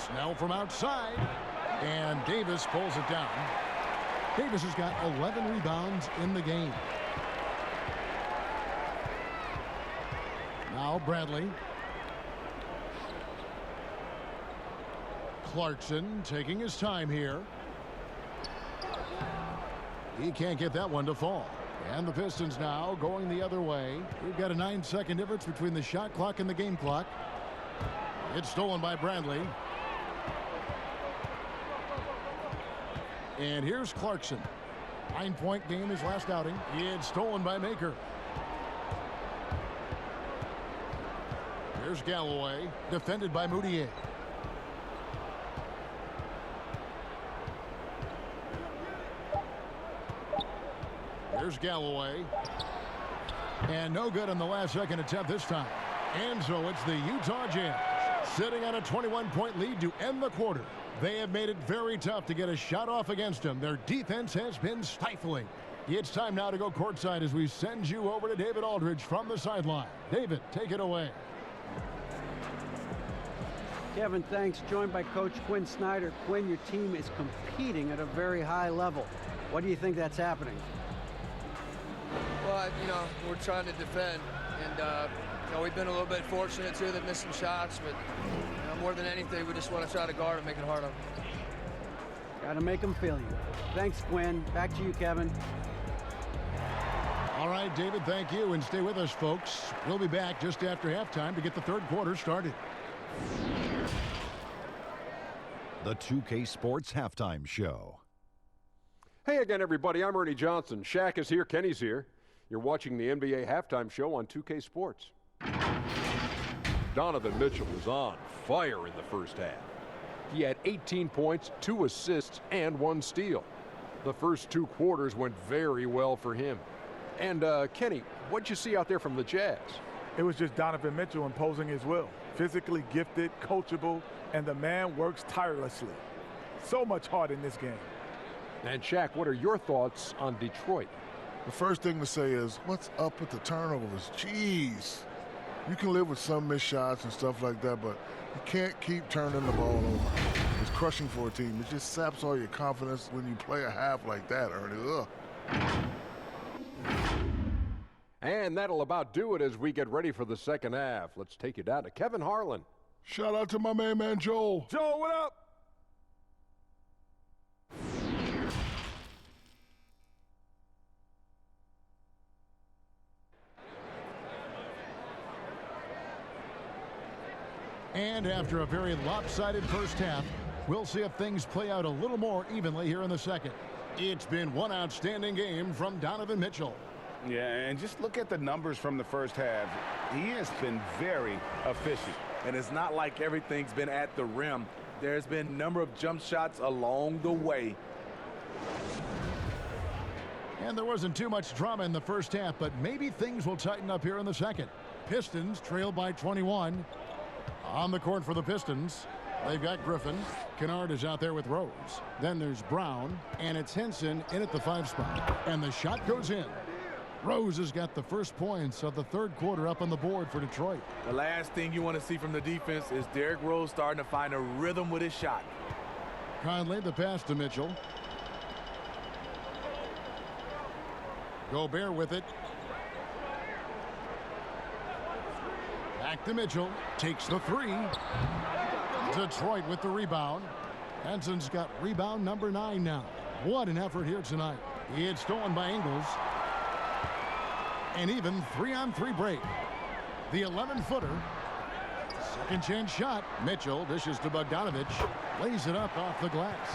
Speaker 1: Snell from outside. And Davis pulls it down. Davis has got 11 rebounds in the game. Now Bradley. Clarkson taking his time here. He can't get that one to fall. And the Pistons now going the other way. We've got a 9-second difference between the shot clock and the game clock. It's stolen by Bradley. And here's Clarkson. 9-point game his last outing. It's stolen by Maker. Here's Galloway, defended by Moutier. Here's Galloway. And no good on the last second attempt this time. And so it's the Utah Jazz sitting on a 21-point lead to end the quarter. They have made it very tough to get a shot off against them. Their defense has been stifling. It's time now to go courtside as we send you over to David Aldridge from the sideline. David, take it away.
Speaker 2: Kevin, thanks. Joined by Coach Quinn Snyder. Quinn, your team is competing at a very high level. What do you think that's happening?
Speaker 8: Well, you know, we're trying to defend, and you know, we've been a little bit fortunate too that missed some shots, but you know, more than anything, we just want to try to guard and make it hard on them.
Speaker 2: Got to make them feel you. Thanks, Quinn. Back to you, Kevin.
Speaker 1: All right, David, thank you, and stay with us, folks. We'll be back just after halftime to get the third quarter started.
Speaker 9: The 2K Sports Halftime Show.
Speaker 10: Hey again, everybody. I'm Ernie Johnson. Shaq is here. Kenny's here. You're watching the NBA Halftime Show on 2K Sports. Donovan Mitchell was on fire in the first half. He had 18 points, 2 assists, and 1 steal. The first 2 quarters went very well for him. And, Kenny, what'd you see out there from the Jazz?
Speaker 11: It was just Donovan Mitchell imposing his will. Physically gifted, coachable, and the man works tirelessly. So much heart in this game.
Speaker 10: And, Shaq, what are your thoughts on Detroit?
Speaker 12: The first thing to say is, what's up with the turnovers? Jeez. You can live with some missed shots and stuff like that, but you can't keep turning the ball over. It's crushing for a team. It just saps all your confidence when you play a half like that, Ernie. Ugh.
Speaker 10: And that'll about do it as we get ready for the second half. Let's take you down to Kevin Harlan.
Speaker 12: Shout out to my main man, Joel.
Speaker 11: Joel, what up?
Speaker 1: And after a very lopsided first half, we'll see if things play out a little more evenly here in the second. It's been one outstanding game from Donovan Mitchell.
Speaker 5: Yeah, and just look at the numbers from the first half. He has been very efficient.
Speaker 4: and it's not like everything's been at the rim. There's been a number of jump shots along the way.
Speaker 1: And there wasn't too much drama in the first half, but maybe things will tighten up here in the second. Pistons trail by 21. On the court for the Pistons, they've got Griffin. Kennard is out there with Rose. Then there's Brown, and it's Henson in at the 5 spot. And the shot goes in. Rose has got the first points of the third quarter up on the board for Detroit.
Speaker 4: The last thing you want to see from the defense is Derrick Rose starting to find a rhythm with his shot.
Speaker 1: Conley, the pass to Mitchell. Gobert with it. Back to Mitchell. Takes the 3. Detroit with the rebound. Henson's got rebound number 9 now. What an effort here tonight. He had stolen by Ingles. And even 3-on-3 break. The 11-footer. Second chance shot. Mitchell dishes to Bogdanovich. Lays it up off the glass.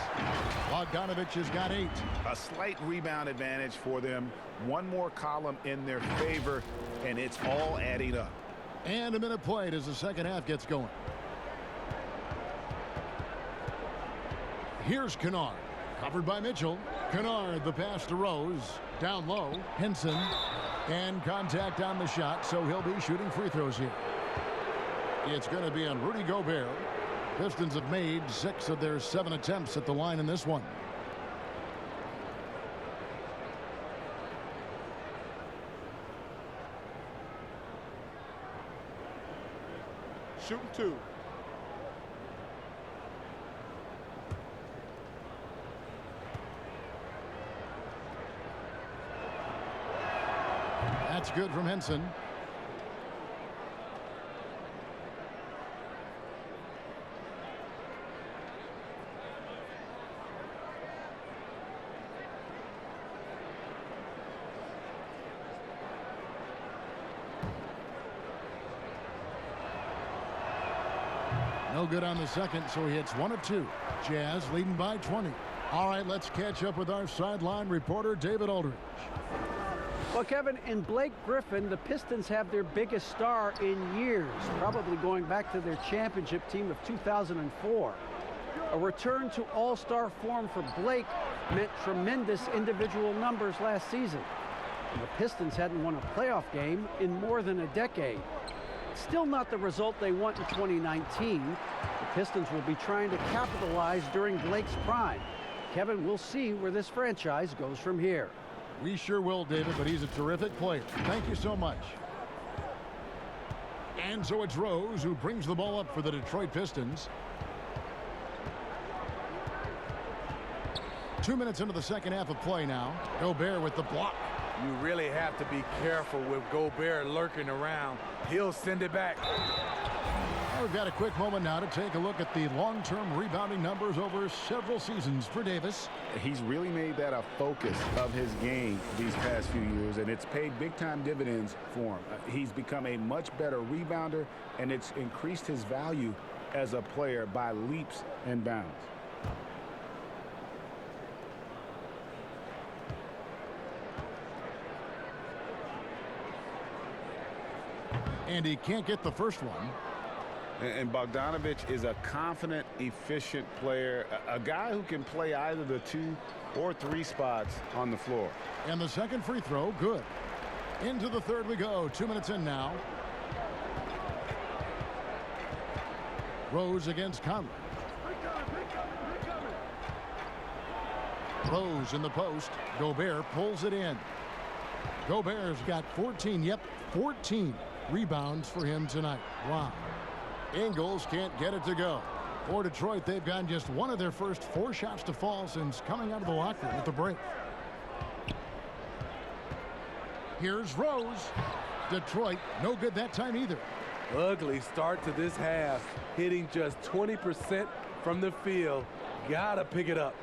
Speaker 1: Bogdanovich has got 8.
Speaker 5: A slight rebound advantage for them. One more column in their favor, and it's all adding up.
Speaker 1: And a minute played as the second half gets going. Here's Kennard. Covered by Mitchell. Kennard, the pass to Rose. Down low. Henson. And contact on the shot, so he'll be shooting free throws here. It's going to be on Rudy Gobert. Pistons have made 6 of their 7 attempts at the line in this one.
Speaker 6: Shooting 2.
Speaker 1: That's good from Henson. No good on the second, so he hits 1 of 2. Jazz leading by 20. All right, let's catch up with our sideline reporter, David Aldridge.
Speaker 2: Well, Kevin, in Blake Griffin, the Pistons have their biggest star in years, probably going back to their championship team of 2004. A return to all-star form for Blake meant tremendous individual numbers last season. And the Pistons hadn't won a playoff game in more than a decade. Still not the result they want in 2019. The Pistons will be trying to capitalize during Blake's prime. Kevin, we'll see where this franchise goes from here.
Speaker 1: We sure will, David, but he's a terrific player. Thank you so much. And so it's Rose who brings the ball up for the Detroit Pistons. 2 minutes into the second half of play now. Gobert with the block.
Speaker 4: You really have to be careful with Gobert lurking around. He'll send it back.
Speaker 1: We've got a quick moment now to take a look at the long-term rebounding numbers over several seasons for Davis.
Speaker 5: He's really made that a focus of his game these past few years, and it's paid big-time dividends for him. He's become a much better rebounder, and it's increased his value as a player by leaps and bounds.
Speaker 1: And he can't get the first one.
Speaker 5: And Bogdanovich is a confident, efficient player, a guy who can play either the 2 or 3 spots on the floor.
Speaker 1: And the second free throw, good. Into the third we go. 2 minutes in now. Rose against Conley. Rose in the post. Gobert pulls it in. Gobert's got 14, 14 rebounds for him tonight. Wow. Ingles can't get it to go. For Detroit, they've gotten just one of their first 4 shots to fall since coming out of the locker room with the break. Here's Rose. Detroit, no good that time either.
Speaker 4: Ugly start to this half. Hitting just 20% from the field. Gotta pick it up.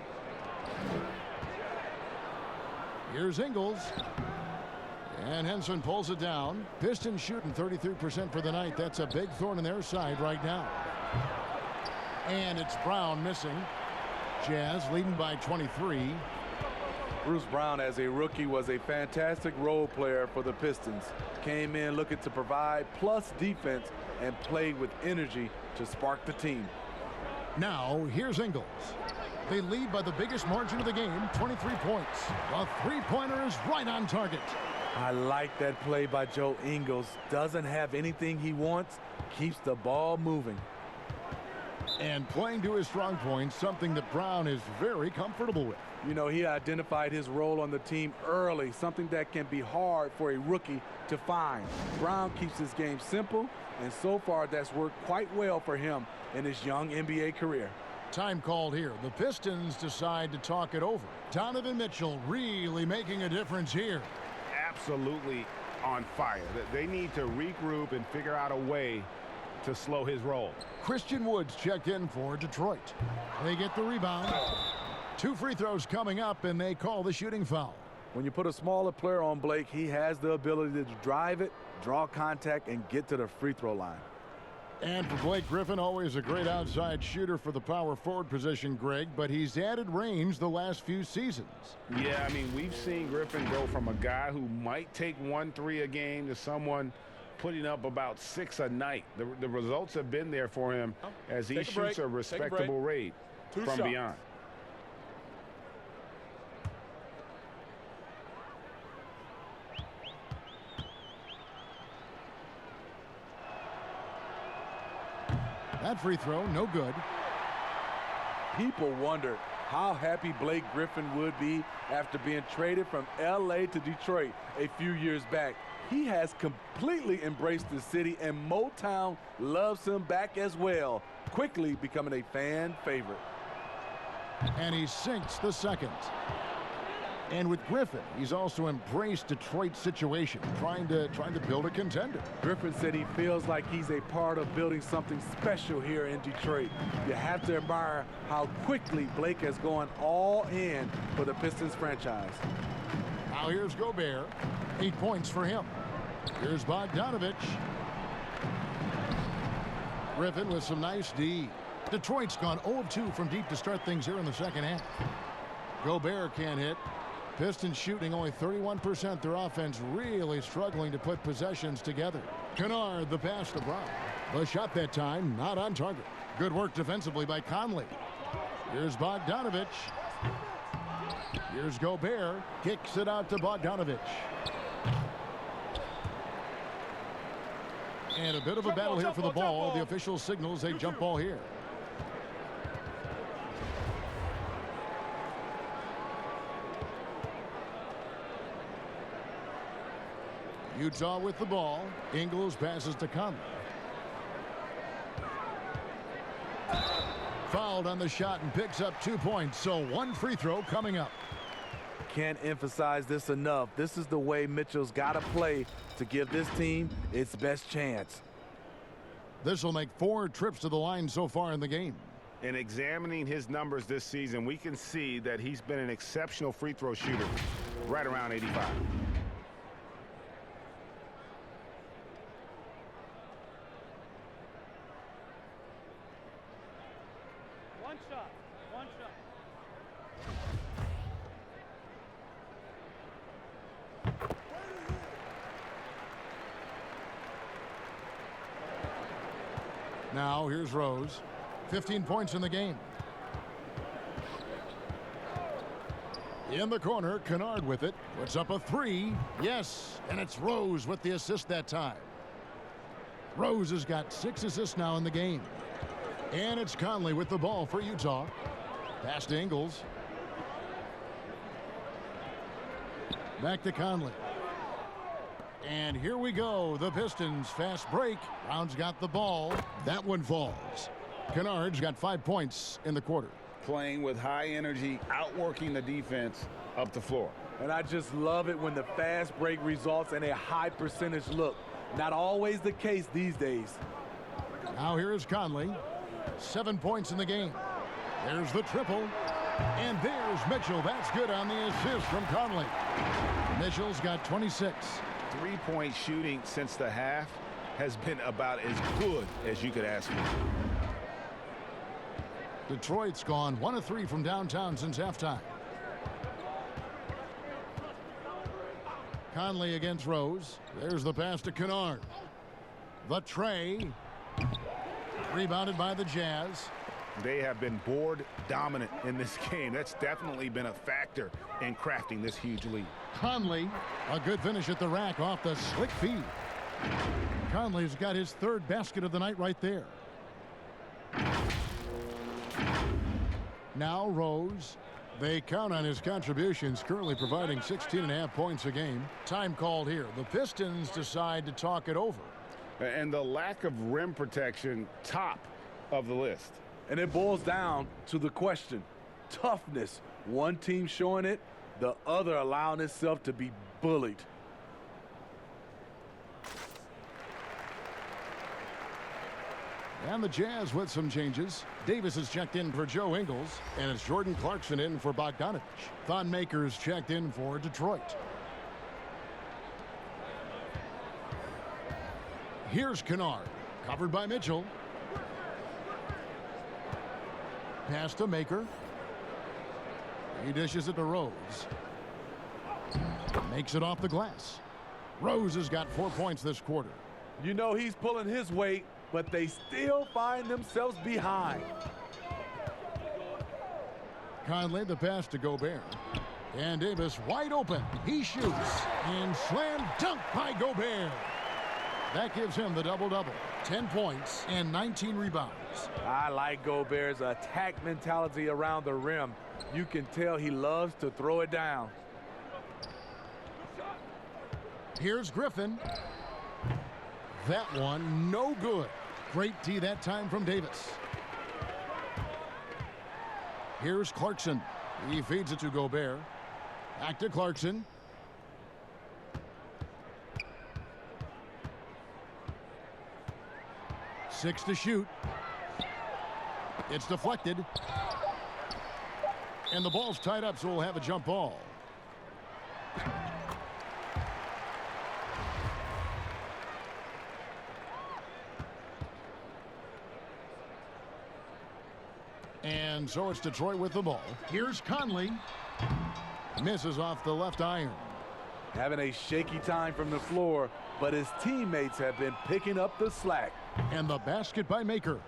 Speaker 1: Here's Ingles. And Henson pulls it down. Pistons shooting 33% for the night. That's a big thorn in their side right now. And it's Brown missing. Jazz leading by 23.
Speaker 4: Bruce Brown, as a rookie, was a fantastic role player for the Pistons. Came in looking to provide plus defense and played with energy to spark the team.
Speaker 1: Now, here's Ingles. They lead by the biggest margin of the game, 23 points. The three-pointer is right on target.
Speaker 4: I like that play by Joe Ingles. Doesn't have anything he wants, keeps the ball moving.
Speaker 1: And playing to his strong points, something that Brown is very comfortable with.
Speaker 4: You know, he identified his role on the team early, something that can be hard for a rookie to find. Brown keeps his game simple, and so far that's worked quite well for him in his young NBA career.
Speaker 1: Time called here. The Pistons decide to talk it over. Donovan Mitchell really making a difference here.
Speaker 5: Absolutely on fire. They need to regroup and figure out a way to slow his roll.
Speaker 1: Christian Woods checked in for Detroit. They get the rebound. 2 free throws coming up, and they call the shooting foul.
Speaker 4: When you put a smaller player on Blake, he has the ability to drive it, draw contact, and get to the free throw line.
Speaker 1: And for Blake Griffin, always a great outside shooter for the power forward position, Greg, but he's added range the last few seasons.
Speaker 5: Yeah, I mean, we've seen Griffin go from a guy who might take 1-3 a game to someone putting up about 6 a night. The results have been there for him as he shoots a respectable rate from beyond.
Speaker 1: That free throw, no good.
Speaker 4: People wondered how happy Blake Griffin would be after being traded from LA to Detroit a few years back. He has completely embraced the city, and Motown loves him back as well, quickly becoming a fan favorite.
Speaker 1: And he sinks the second. And with Griffin, he's also embraced Detroit's situation, trying to build a contender.
Speaker 4: Griffin said he feels like he's a part of building something special here in Detroit. You have to admire how quickly Blake has gone all in for the Pistons franchise.
Speaker 1: Now here's Gobert. 8 points for him. Here's Bogdanovich. Griffin with some nice D. Detroit's gone 0 of 2 from deep to start things here in the second half. Gobert can't hit. Pistons shooting only 31%. Their offense really struggling to put possessions together. Kennard, the pass to Brown. The shot that time, not on target. Good work defensively by Conley. Here's Bogdanovich. Here's Gobert. Kicks it out to Bogdanovich. And a bit of a battle here for the ball. The official signals a jump ball here. Utah with the ball. Ingles passes to Conley. Fouled on the shot and picks up 2 points. So 1 free throw coming up.
Speaker 4: Can't emphasize this enough. This is the way Mitchell's got to play to give this team its best chance.
Speaker 1: This will make 4 trips to the line so far in the game.
Speaker 5: In examining his numbers this season, we can see that he's been an exceptional free throw shooter, right around 85.
Speaker 2: One shot.
Speaker 1: Now here's Rose. 15 points in the game. In the corner, Kennard with it. Puts up a 3. Yes, and it's Rose with the assist that time. Rose has got 6 assists now in the game. And it's Conley with the ball for Utah. Pass to Ingles. Back to Conley. And here we go. The Pistons fast break. Brown's got the ball. That one falls. Kennard's got 5 points in the quarter.
Speaker 5: Playing with high energy, outworking the defense up the floor.
Speaker 4: And I just love it when the fast break results in a high percentage look. Not always the case these days.
Speaker 1: Now here is Conley. 7 points in the game. There's the triple. And there's Mitchell. That's good on the assist from Conley. Mitchell's got 26.
Speaker 5: Three-point shooting since the half has been about as good as you could ask for.
Speaker 1: Detroit's gone 1 of 3 from downtown since halftime. Conley against Rose. There's the pass to Kennard. The tray. Rebounded by the Jazz.
Speaker 5: They have been board dominant in this game. That's definitely been a factor in crafting this huge lead.
Speaker 1: Conley, a good finish at the rack off the slick feed. Conley's got his third basket of the night right there. Now Rose. They count on his contributions, currently providing 16.5 points a game. Time called here. The Pistons decide to talk it over.
Speaker 5: And the lack of rim protection, top of the list.
Speaker 4: And it boils down to the question, toughness. One team showing it, the other allowing itself to be bullied.
Speaker 1: And the Jazz with some changes. Davis is checked in for Joe Ingles, and it's Jordan Clarkson in for Bogdanovich. Thon Maker's checked in for Detroit. Here's Kennard, covered by Mitchell. Pass to Maker. He dishes it to Rose. Makes it off the glass. Rose has got 4 points this quarter.
Speaker 4: You know he's pulling his weight, but they still find themselves behind.
Speaker 1: Conley, the pass to Gobert. And Davis wide open. He shoots. And slam dunk by Gobert. That gives him the double-double. 10 points and 19 rebounds.
Speaker 4: I like Gobert's attack mentality around the rim. You can tell he loves to throw it down.
Speaker 1: Here's Griffin. That one, no good. Great D that time from Davis. Here's Clarkson. He feeds it to Gobert. Back to Clarkson. Six to shoot. It's deflected. And the ball's tied up, so we'll have a jump ball. And so it's Detroit with the ball. Here's Conley. Misses off the left iron.
Speaker 4: Having a shaky time from the floor, but his teammates have been picking up the slack.
Speaker 1: And the basket by Maker.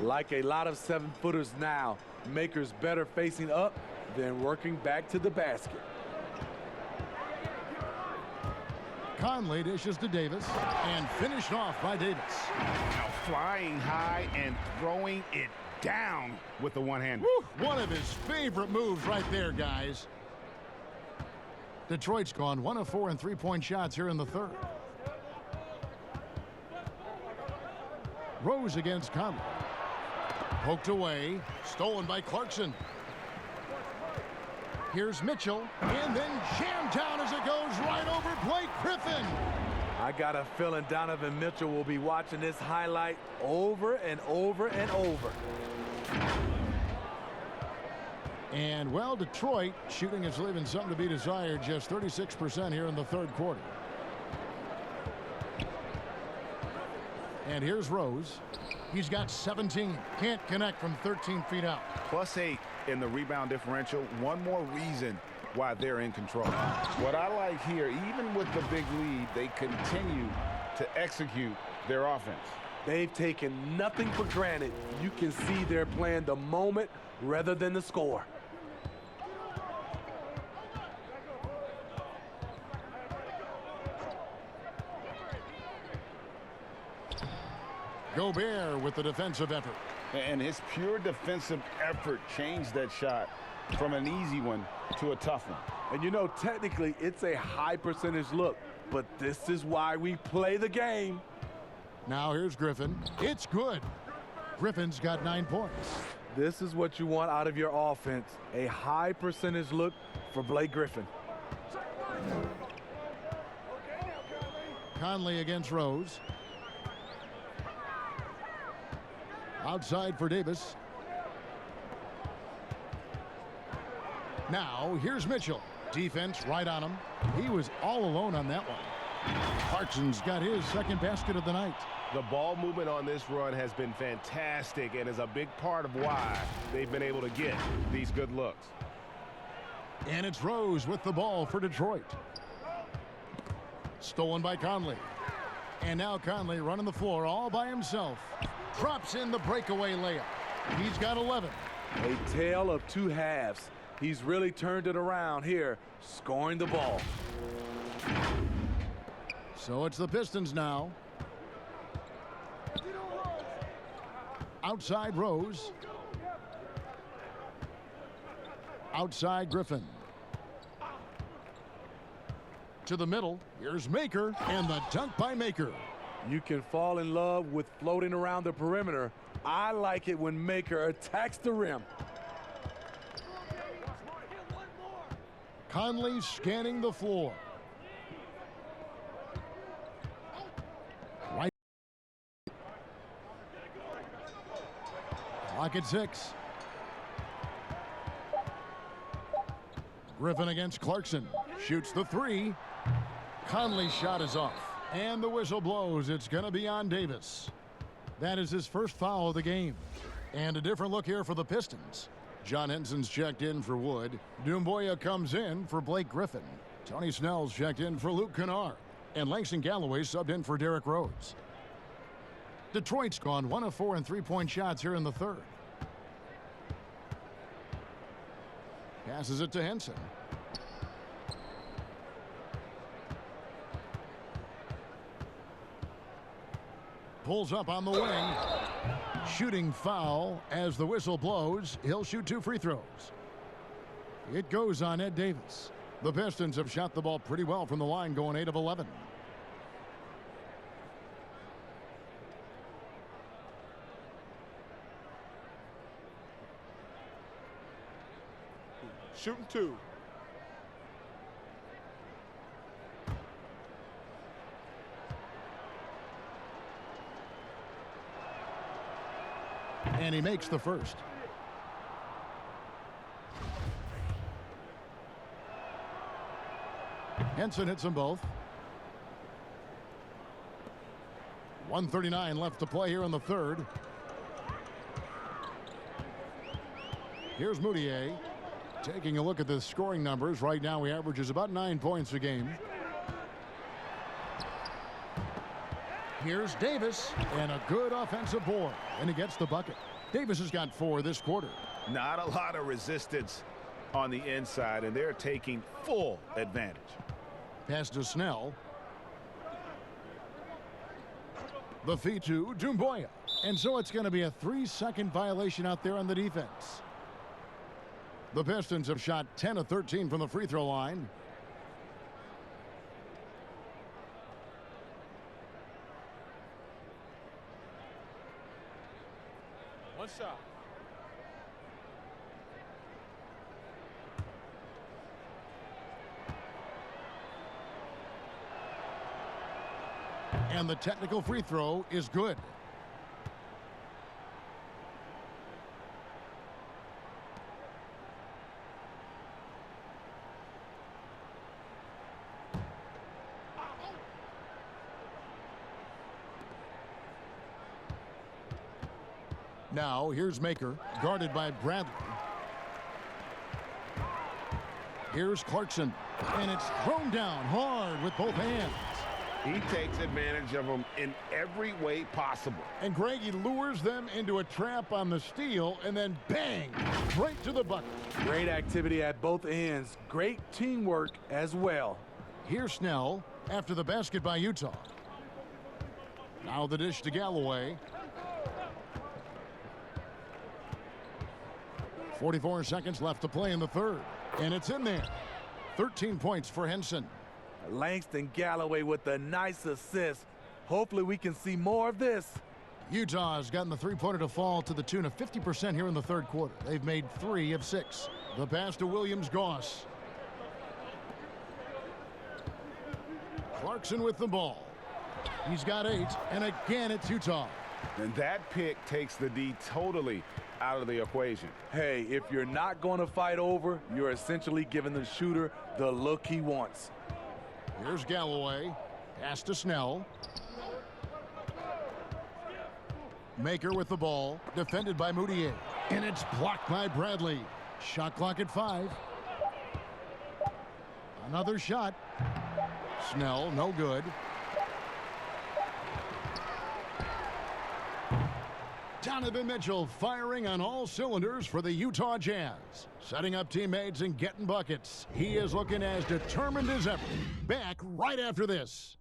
Speaker 4: Like a lot of 7-footers now, Maker's better facing up than working back to the basket.
Speaker 1: Conley dishes to Davis and finished off by Davis.
Speaker 5: Now flying high and throwing it down with the one-hander.
Speaker 1: One of his favorite moves right there, guys. Detroit's gone 1 of 4 in three-point shots here in the third. Rose against Conley. Poked away. Stolen by Clarkson. Here's Mitchell. And then jammed down as it goes right over Blake Griffin.
Speaker 4: I got a feeling Donovan Mitchell will be watching this highlight over and over and over.
Speaker 1: And, well, Detroit shooting is leaving something to be desired. Just 36% here in the third quarter. And here's Rose. He's got 17. Can't connect from 13 feet out.
Speaker 5: +8 in the rebound differential. One more reason why they're in control. What I like here, even with the big lead, they continue to execute their offense.
Speaker 4: They've taken nothing for granted. You can see they're playing the moment rather than the score.
Speaker 1: Gobert with the defensive effort.
Speaker 5: And his pure defensive effort changed that shot from an easy one to a tough one.
Speaker 4: And you know, technically, it's a high percentage look, but this is why we play the game.
Speaker 1: Now here's Griffin. It's good. Griffin's got 9 points.
Speaker 4: This is what you want out of your offense. A high percentage look for Blake Griffin.
Speaker 1: Conley against Rose. Outside for Davis. Now here's Mitchell. Defense right on him. He was all alone on that one. Clarkson's got his second basket of the night.
Speaker 5: The ball movement on this run has been fantastic and is a big part of why they've been able to get these good looks.
Speaker 1: And it's Rose with the ball for Detroit. Stolen by Conley. And now Conley running the floor all by himself. Drops in the breakaway layup. He's got 11.
Speaker 4: A tale of two halves. He's really turned it around here, scoring the ball.
Speaker 1: So it's the Pistons now. Outside Rose. Outside Griffin. To the middle. Here's Maker, and the dunk by Maker.
Speaker 4: You can fall in love with floating around the perimeter. I like it when Maker attacks the rim.
Speaker 1: Conley scanning the floor. Right. Clock at 6. Griffin against Clarkson. Shoots the 3. Conley's shot is off. And the whistle blows. It's going to be on Davis. That is his first foul of the game. And a different look here for the Pistons. John Henson's checked in for Wood. Doumbouya comes in for Blake Griffin. Tony Snell's checked in for Luke Kennard. And Langston Galloway subbed in for Derrick Rose. Detroit's gone 1 of 4 in three-point shots here in the third. Passes it to Henson. Pulls up on the wing. Shooting foul as the whistle blows. He'll shoot 2 free throws. It goes on Ed Davis. The Pistons have shot the ball pretty well from the line, going 8 of 11.
Speaker 6: Shooting 2.
Speaker 1: And he makes the first. Henson hits them both. 1:39 left to play here in the third. Here's Moutier. Taking a look at the scoring numbers. Right now he averages about 9 points a game. Here's Davis, and a good offensive board, and he gets the bucket. Davis has got 4 this quarter.
Speaker 5: Not a lot of resistance on the inside, and they're taking full advantage.
Speaker 1: Pass to Snell. The feed to Doumbouya. And so it's going to be a 3-second violation out there on the defense. The Pistons have shot 10 of 13 from the free throw line.
Speaker 6: One shot.
Speaker 1: And the technical free throw is good. Now here's Maker, guarded by Bradley. Here's Clarkson, and it's thrown down hard with both hands.
Speaker 5: He takes advantage of them in every way possible.
Speaker 1: And Greg, he lures them into a trap on the steal, and then bang, right to the bucket.
Speaker 4: Great activity at both ends. Great teamwork as well.
Speaker 1: Here's Snell after the basket by Utah. Now the dish to Galloway. 44 seconds left to play in the third. And it's in there. 13 points for Henson.
Speaker 4: Langston Galloway with a nice assist. Hopefully we can see more of this.
Speaker 1: Utah has gotten the three-pointer to fall to the tune of 50% here in the third quarter. They've made 3 of 6. The pass to Williams-Goss. Clarkson with the ball. He's got 8, and again it's Utah.
Speaker 5: And that pick takes the D totally out of the equation.
Speaker 4: Hey, if you're not going to fight over, you're essentially giving the shooter the look he wants.
Speaker 1: Here's Galloway. Pass to Snell. Maker with the ball. Defended by Moutier. And it's blocked by Bradley. Shot clock at 5. Another shot. Snell, no good. Donovan Mitchell firing on all cylinders for the Utah Jazz. Setting up teammates and getting buckets. He is looking as determined as ever. Back right after this.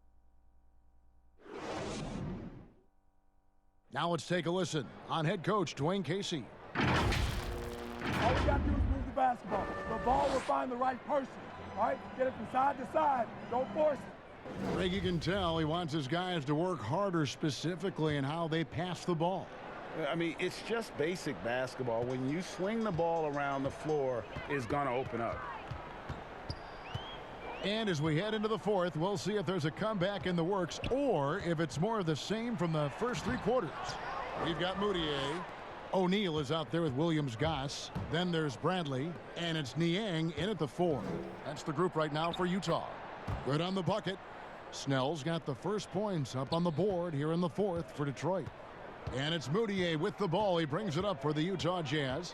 Speaker 1: Now let's take a listen on head coach Dwayne Casey.
Speaker 13: All we got to do is move the basketball. The ball will find the right person. All right? Get it from side to side. Don't force it.
Speaker 1: Greg, you can tell he wants his guys to work harder specifically in how they pass the ball.
Speaker 5: I mean, it's just basic basketball. When you swing the ball around the floor, it's going to open up.
Speaker 1: And as we head into the fourth, we'll see if there's a comeback in the works or if it's more of the same from the first 3 quarters. We've got Moutier. O'Neal is out there with Williams-Goss. Then there's Bradley, and it's Niang in at the 4. That's the group right now for Utah. Good on the bucket. Snell's got the first points up on the board here in the fourth for Detroit. And it's Moutier with the ball. He brings it up for the Utah Jazz.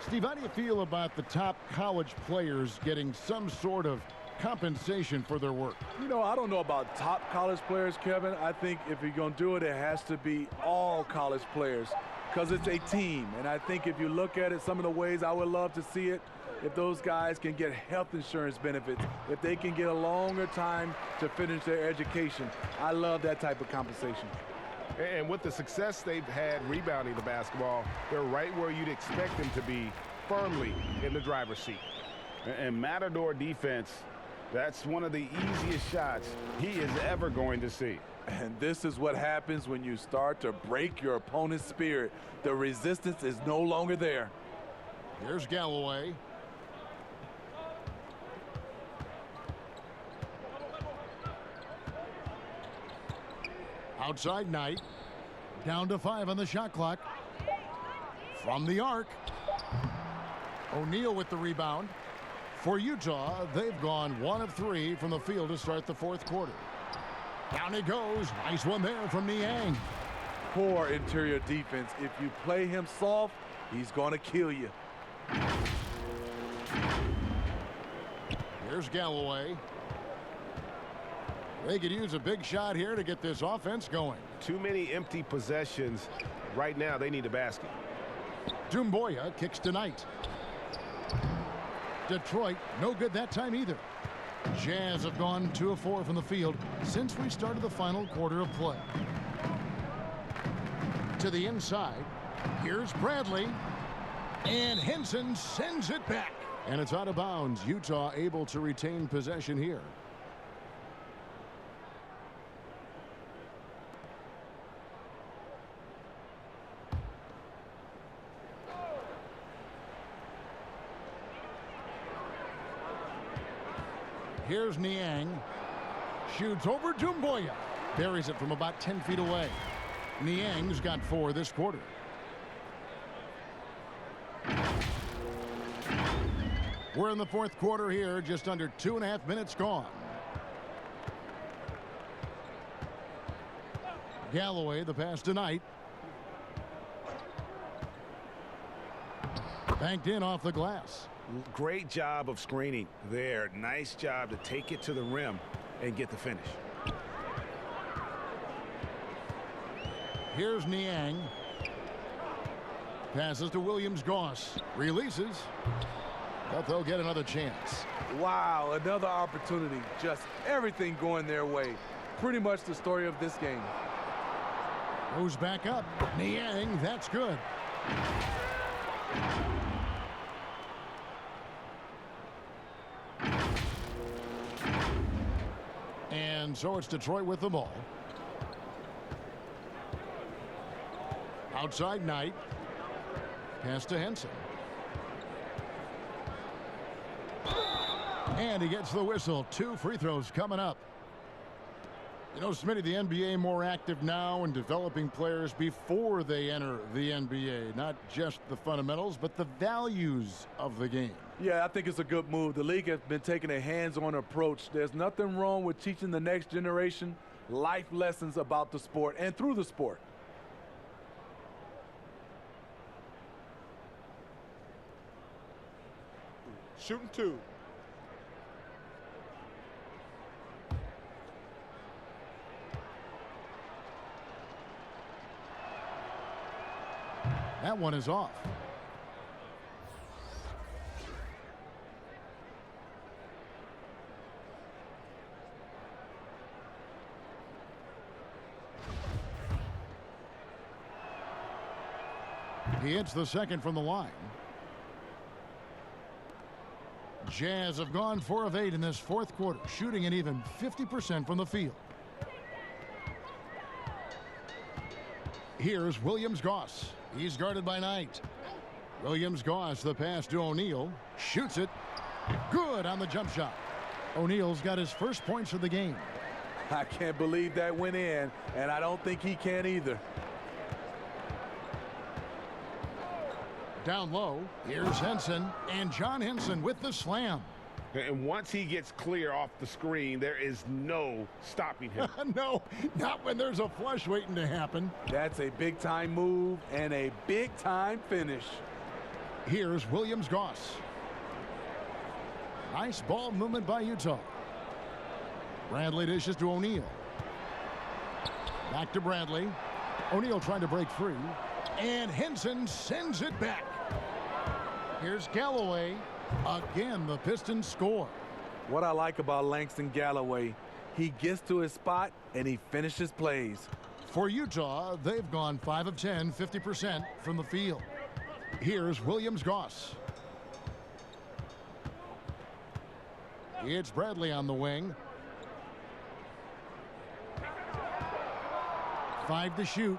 Speaker 1: Steve, how do you feel about the top college players getting some sort of compensation for their work?
Speaker 4: You know, I don't know about top college players, Kevin. I think if you're going to do it, it has to be all college players because it's a team. And I think if you look at it, some of the ways I would love to see it, if those guys can get health insurance benefits, if they can get a longer time to finish their education. I love that type of compensation.
Speaker 5: And with the success they've had rebounding the basketball, they're right where you'd expect them to be, firmly in the driver's seat. And Matador defense, that's one of the easiest shots he is ever going to see.
Speaker 4: And this is what happens when you start to break your opponent's spirit. The resistance is no longer there.
Speaker 1: Here's Galloway. Outside Knight. Down to 5 on the shot clock. From the arc. O'Neal with the rebound. For Utah, they've gone 1 of 3 from the field to start the fourth quarter. Down he goes. Nice one there from Niang.
Speaker 4: Poor interior defense. If you play him soft, he's going to kill you.
Speaker 1: Here's Galloway. They could use a big shot here to get this offense going.
Speaker 5: Too many empty possessions. Right now, they need a basket.
Speaker 1: Doumbouya kicks to Knight. Detroit, no good that time either. Jazz have gone 2 of 4 from the field since we started the final quarter of play. To the inside, here's Bradley. And Henson sends it back. And it's out of bounds. Utah able to retain possession here. Here's Niang. Shoots over Doumbouya. Buries it from about 10 feet away. Niang's got 4 this quarter. We're in the fourth quarter here. Just under 2.5 minutes gone. Galloway, the pass to Knight. Banked in off the glass.
Speaker 5: Great job of screening there. Nice job to take it to the rim and get the finish.
Speaker 1: Here's Niang. Passes to Williams-Goss. Releases. But they'll get another chance.
Speaker 4: Wow, another opportunity. Just everything going their way. Pretty much the story of this game.
Speaker 1: Goes back up. Niang, that's good. And so it's Detroit with the ball. Outside Knight. Pass to Henson. And he gets the whistle. 2 free throws coming up. You know, Smitty, the NBA more active now in developing players before they enter the NBA. Not just the fundamentals, but the values of the game.
Speaker 4: Yeah, I think it's a good move. The league has been taking a hands-on approach. There's nothing wrong with teaching the next generation life lessons about the sport and through the sport.
Speaker 6: Shooting 2.
Speaker 1: That one is off. He hits the second from the line. Jazz have gone 4 of 8 in this fourth quarter, shooting an even 50% from the field. Here's Williams-Goss. He's guarded by Knight. Williams-Goss, the pass to O'Neal. Shoots it. Good on the jump shot. O'Neal's got his first points of the game.
Speaker 4: I can't believe that went in, and I don't think he can either.
Speaker 1: Down low, here's Henson, and John Henson with the slam.
Speaker 5: And once he gets clear off the screen, there is no stopping him.
Speaker 1: No, not when there's a flush waiting to happen.
Speaker 4: That's a big-time move and a big-time finish.
Speaker 1: Here's Williams-Goss. Nice ball movement by Utah. Bradley dishes to O'Neal. Back to Bradley. O'Neal trying to break free. And Henson sends it back. Here's Galloway. Again, the Pistons score.
Speaker 4: What I like about Langston Galloway, he gets to his spot and he finishes plays.
Speaker 1: For Utah, they've gone 5 of 10, 50% from the field. Here's Williams-Goss. It's Bradley on the wing. 5 to shoot.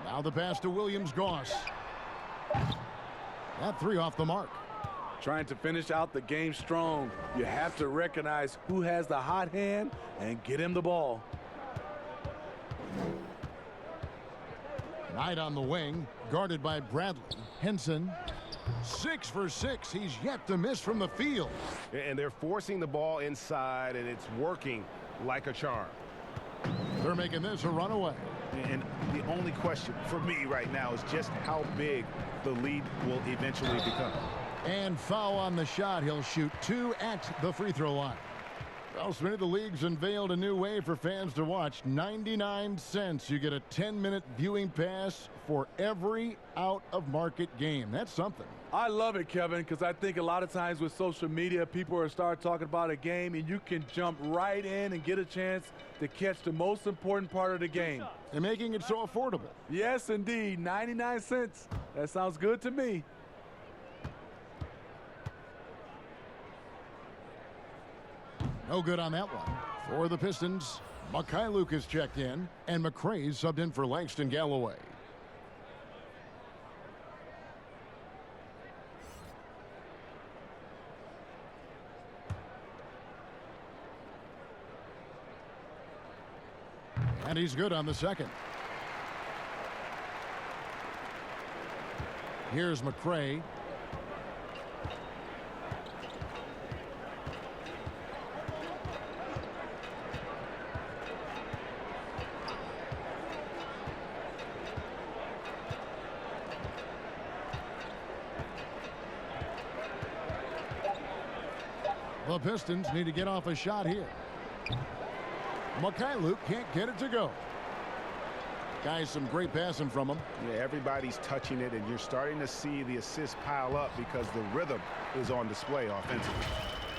Speaker 1: Now the pass to Williams-Goss. That 3 off the mark.
Speaker 4: Trying to finish out the game strong, you have to recognize who has the hot hand and get him the ball.
Speaker 1: Knight on the wing, guarded by Bradley. Henson, 6 for 6. He's yet to miss from the field.
Speaker 5: And they're forcing the ball inside, and it's working like a charm.
Speaker 1: They're making this a runaway.
Speaker 5: And the only question for me right now is just how big the lead will eventually become.
Speaker 1: And foul on the shot. He'll shoot 2 at the free throw line. Well, Smitty, the league's unveiled a new way for fans to watch. 99 cents. You get a 10-minute viewing pass for every out-of-market game. That's something.
Speaker 4: I love it, Kevin, because I think a lot of times with social media, people are start talking about a game, and you can jump right in and get a chance to catch the most important part of the game.
Speaker 1: And making it so affordable.
Speaker 4: Yes, indeed. 99 cents. That sounds good to me.
Speaker 1: No good on that one. For the Pistons, Mikhailuk is checked in, and McRae's subbed in for Langston Galloway. And he's good on the second. Here's McRae. The Pistons need to get off a shot here. Mikhailuk can't get it to go. Guys, some great passing from him.
Speaker 5: Yeah, everybody's touching it, and you're starting to see the assists pile up because the rhythm is on display offensively.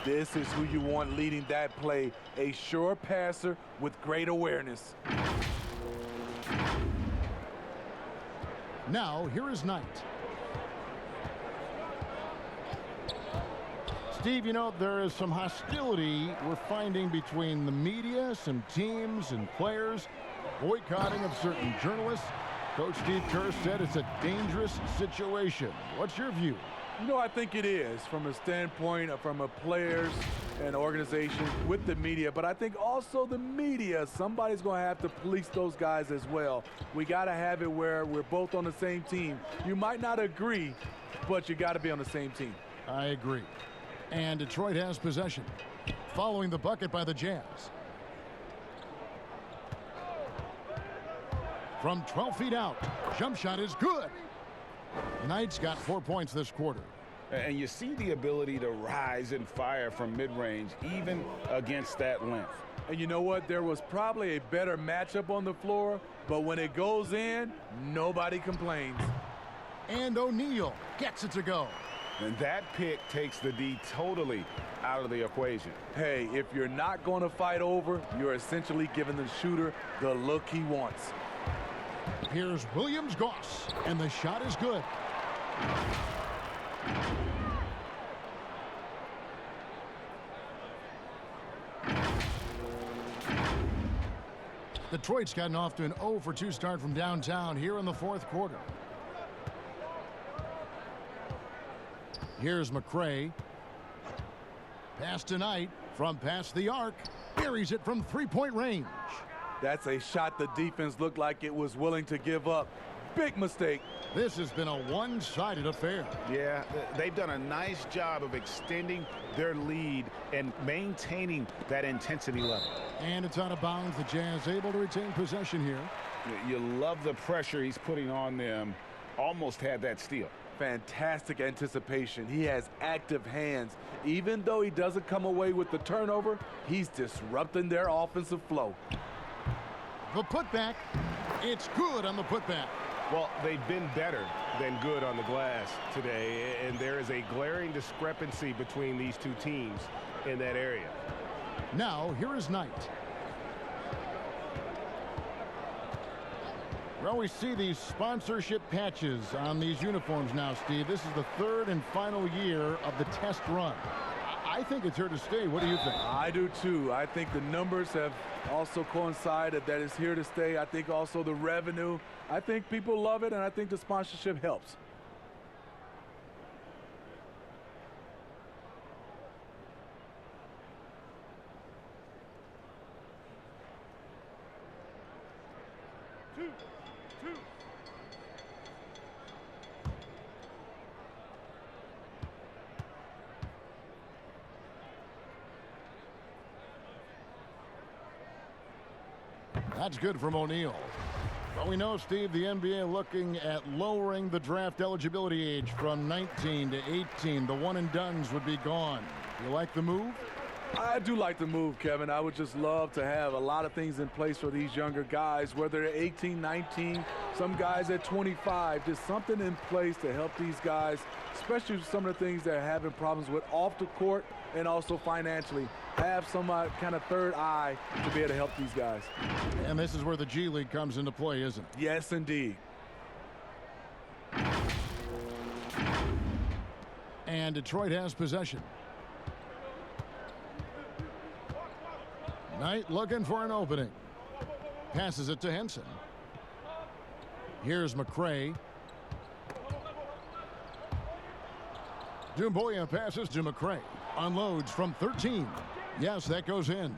Speaker 4: This is who you want leading that play, a sure passer with great awareness.
Speaker 1: Now, here is Knight. Steve, you know, there is some hostility we're finding between the media, some teams and players, boycotting of certain journalists. Coach Steve Kerr said it's a dangerous situation. What's your view?
Speaker 4: You know, I think it is from a standpoint of from a players and organization with the media, but I think also the media, somebody's going to have to police those guys as well. We got to have it where we're both on the same team. You might not agree, but you got to be on the same team.
Speaker 1: I agree. And Detroit has possession, following the bucket by the Jazz. From 12 feet out, jump shot is good. Knight's got 4 points this quarter.
Speaker 3: And you see the ability to rise and fire from mid-range, even against that length.
Speaker 4: And you know what? There was probably a better matchup on the floor, but when it goes in, nobody complains.
Speaker 1: And O'Neal gets it to go.
Speaker 3: And that pick takes the D totally out of the equation.
Speaker 4: Hey, if you're not going to fight over, you're essentially giving the shooter the look he wants.
Speaker 1: Here's Williams-Goss, and the shot is good. Detroit's gotten off to an 0 for 2 start from downtown here in the fourth quarter. Here's McCray. Pass tonight from past the arc. Buries it from three-point range.
Speaker 4: That's a shot the defense looked like it was willing to give up. Big mistake.
Speaker 1: This has been a one-sided affair.
Speaker 5: Yeah, they've done a nice job of extending their lead and maintaining that intensity level.
Speaker 1: And it's out of bounds. The Jazz able to retain possession here.
Speaker 3: You love the pressure he's putting on them. Almost had that steal.
Speaker 4: Fantastic anticipation. He has active hands. Even though he doesn't come away with the turnover, he's disrupting their offensive flow.
Speaker 1: The putback. It's good on the putback.
Speaker 5: Well, they've been better than good on the glass today, and there is a glaring discrepancy between these two teams in that area.
Speaker 1: Now, here is Knight. Well, we see these sponsorship patches on these uniforms now, Steve. This is the third and final year of the test run. I think it's here to stay. What do you think?
Speaker 4: I do too. I think the numbers have also coincided that it's here to stay. I think also the revenue. I think people love it, and I think the sponsorship helps.
Speaker 13: Two.
Speaker 1: That's good from O'Neal. Well, we know, Steve, the NBA looking at lowering the draft eligibility age from 19 to 18. The one-and-dones would be gone. You like the move?
Speaker 4: I do like the move, Kevin. I would just love to have a lot of things in place for these younger guys, whether they're 18, 19, some guys at 25, just something in place to help these guys, especially some of the things they're having problems with off the court and also financially. Have some kind of third eye to be able to help these guys.
Speaker 1: And this is where the G League comes into play, isn't it?
Speaker 4: Yes, indeed.
Speaker 1: And Detroit has possession. Knight looking for an opening. Passes it to Henson. Here's McCray. Dumboya passes to McCray. Unloads from 13. Yes, that goes in.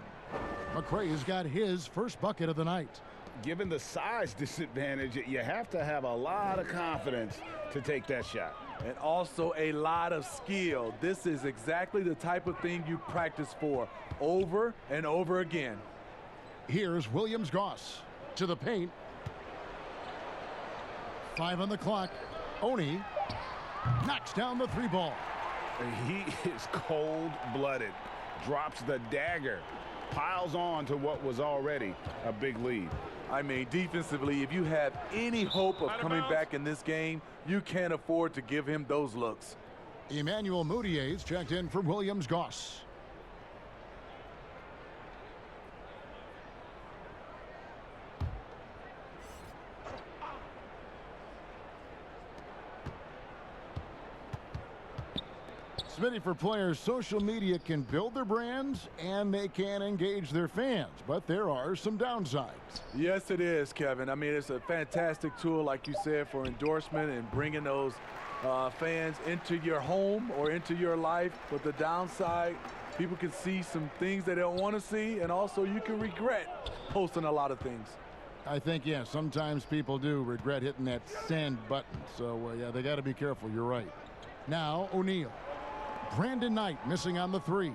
Speaker 1: McCray has got his first bucket of the night.
Speaker 3: Given the size disadvantage, you have to have a lot of confidence to take that shot.
Speaker 4: And also a lot of skill. This is exactly the type of thing you practice for over and over again.
Speaker 1: Here's Williams-Goss to the paint. 5 on the clock. Oni knocks down the 3 ball.
Speaker 3: He is cold-blooded. Drops the dagger. Piles on to what was already a big lead.
Speaker 4: I mean, defensively, if you have any hope of coming back in this game, you can't afford to give him those looks.
Speaker 1: Emmanuel Moutier's checked in for Williams-Goss. Smitty, for players, social media can build their brands and they can engage their fans, but there are some downsides.
Speaker 4: Yes, it is, Kevin. I mean, it's a fantastic tool, like you said, for endorsement and bringing those fans into your home or into your life. But the downside, people can see some things they don't want to see, and also you can regret posting a lot of things.
Speaker 1: I think, yeah, sometimes people do regret hitting that send button. So, yeah, they got to be careful. You're right. Now, O'Neal. Brandon Knight missing on the 3.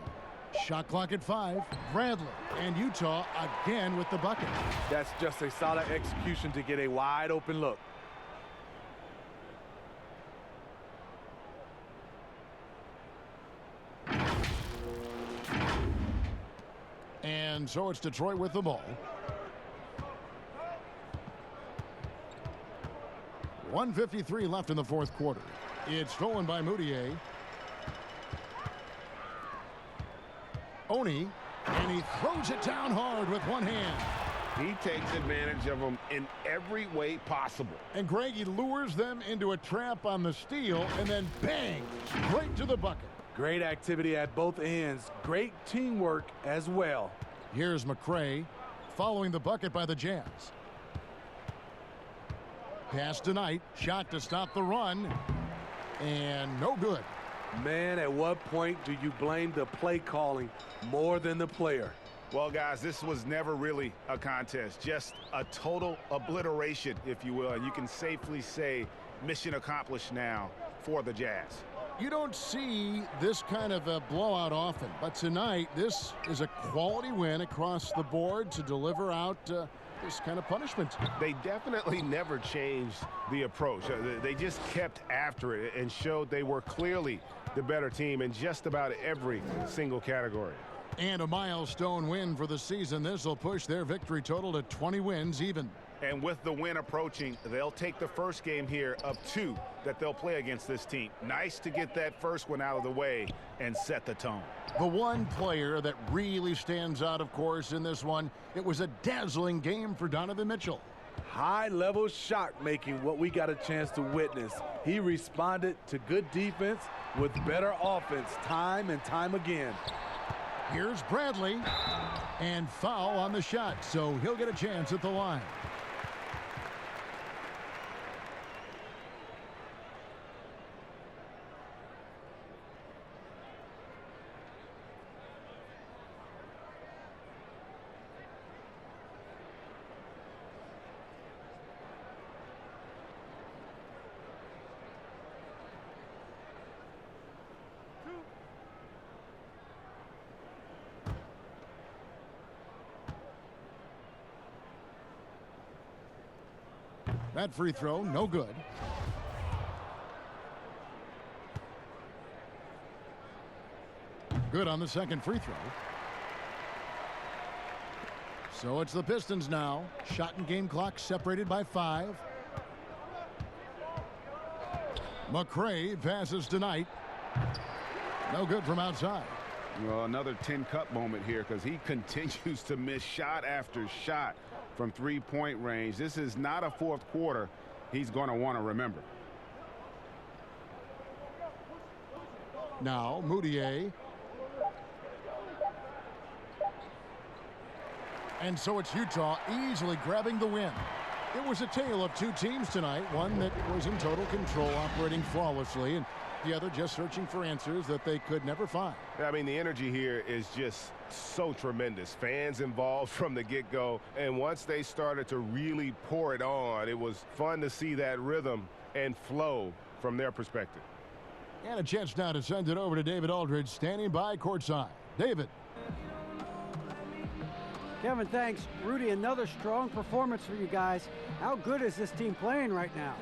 Speaker 1: Shot clock at 5. Bradley and Utah again with the bucket.
Speaker 4: That's just a solid execution to get a wide open look.
Speaker 1: And so it's Detroit with the ball. 1:53 left in the fourth quarter. It's stolen by Moutier. Oni, and he throws it down hard with one hand.
Speaker 5: He takes advantage of them in every way possible.
Speaker 1: And Greg, he lures them into a trap on the steal, and then bang, straight to the bucket.
Speaker 4: Great activity at both ends. Great teamwork as well.
Speaker 1: Here's McRae following the bucket by the Jazz. Pass to Knight, shot to stop the run, and no good.
Speaker 4: Man, at what point do you blame the play calling more than the player?
Speaker 5: Well, guys, this was never really a contest, just a total obliteration, if you will. And you can safely say mission accomplished now for the Jazz.
Speaker 1: You don't see this kind of a blowout often, but tonight this is a quality win across the board to deliver out this kind of punishment.
Speaker 5: They definitely never changed the approach. They just kept after it and showed they were clearly the better team in just about every single category.
Speaker 1: And a milestone win for the season. This will push their victory total to 20 wins even.
Speaker 5: And with the win approaching, they'll take the first game here of 2 that they'll play against this team. Nice to get that first one out of the way and set the tone.
Speaker 1: The one player that really stands out, of course, in this one, it was a dazzling game for Donovan Mitchell.
Speaker 4: High-level shot making, what we got a chance to witness. He responded to good defense with better offense time and time again.
Speaker 1: Here's Bradley, and foul on the shot, so he'll get a chance at the line. That free throw, no good. Good on the second free throw. So it's the Pistons now. Shot and game clock separated by 5. McRae passes to Knight. No good from outside.
Speaker 5: Well, another 10-cup moment here because he continues to miss shot after shot from three-point range. This is not a fourth quarter he's going to want to remember.
Speaker 1: Now Moutier. And so it's Utah easily grabbing the win. It was a tale of 2 teams tonight, one that was in total control, operating flawlessly, and the other just searching for answers that they could never find.
Speaker 5: I mean, the energy here is just so tremendous. Fans involved from the get-go, and once they started to really pour it on, it was fun to see that rhythm and flow from their perspective.
Speaker 1: And a chance now to send it over to David Aldridge, standing by courtside. David.
Speaker 2: Kevin, thanks. Rudy, another strong performance for you guys. How good is this team playing right now?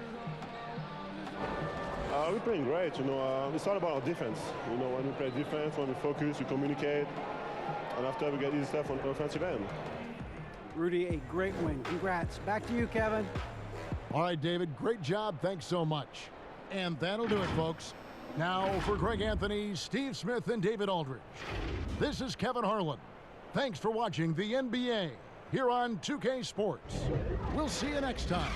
Speaker 14: We're playing great. It's all about our defense. When we play defense, when we focus, we communicate, and after we get easy stuff on the offensive end.
Speaker 2: Rudy, a great win. Congrats. Back to you, Kevin.
Speaker 1: All right, David, great job. Thanks so much. And that'll do it, folks. Now for Greg Anthony, Steve Smith, and David Aldridge. This is Kevin Harlan. Thanks for watching the NBA here on 2K Sports. We'll see you next time.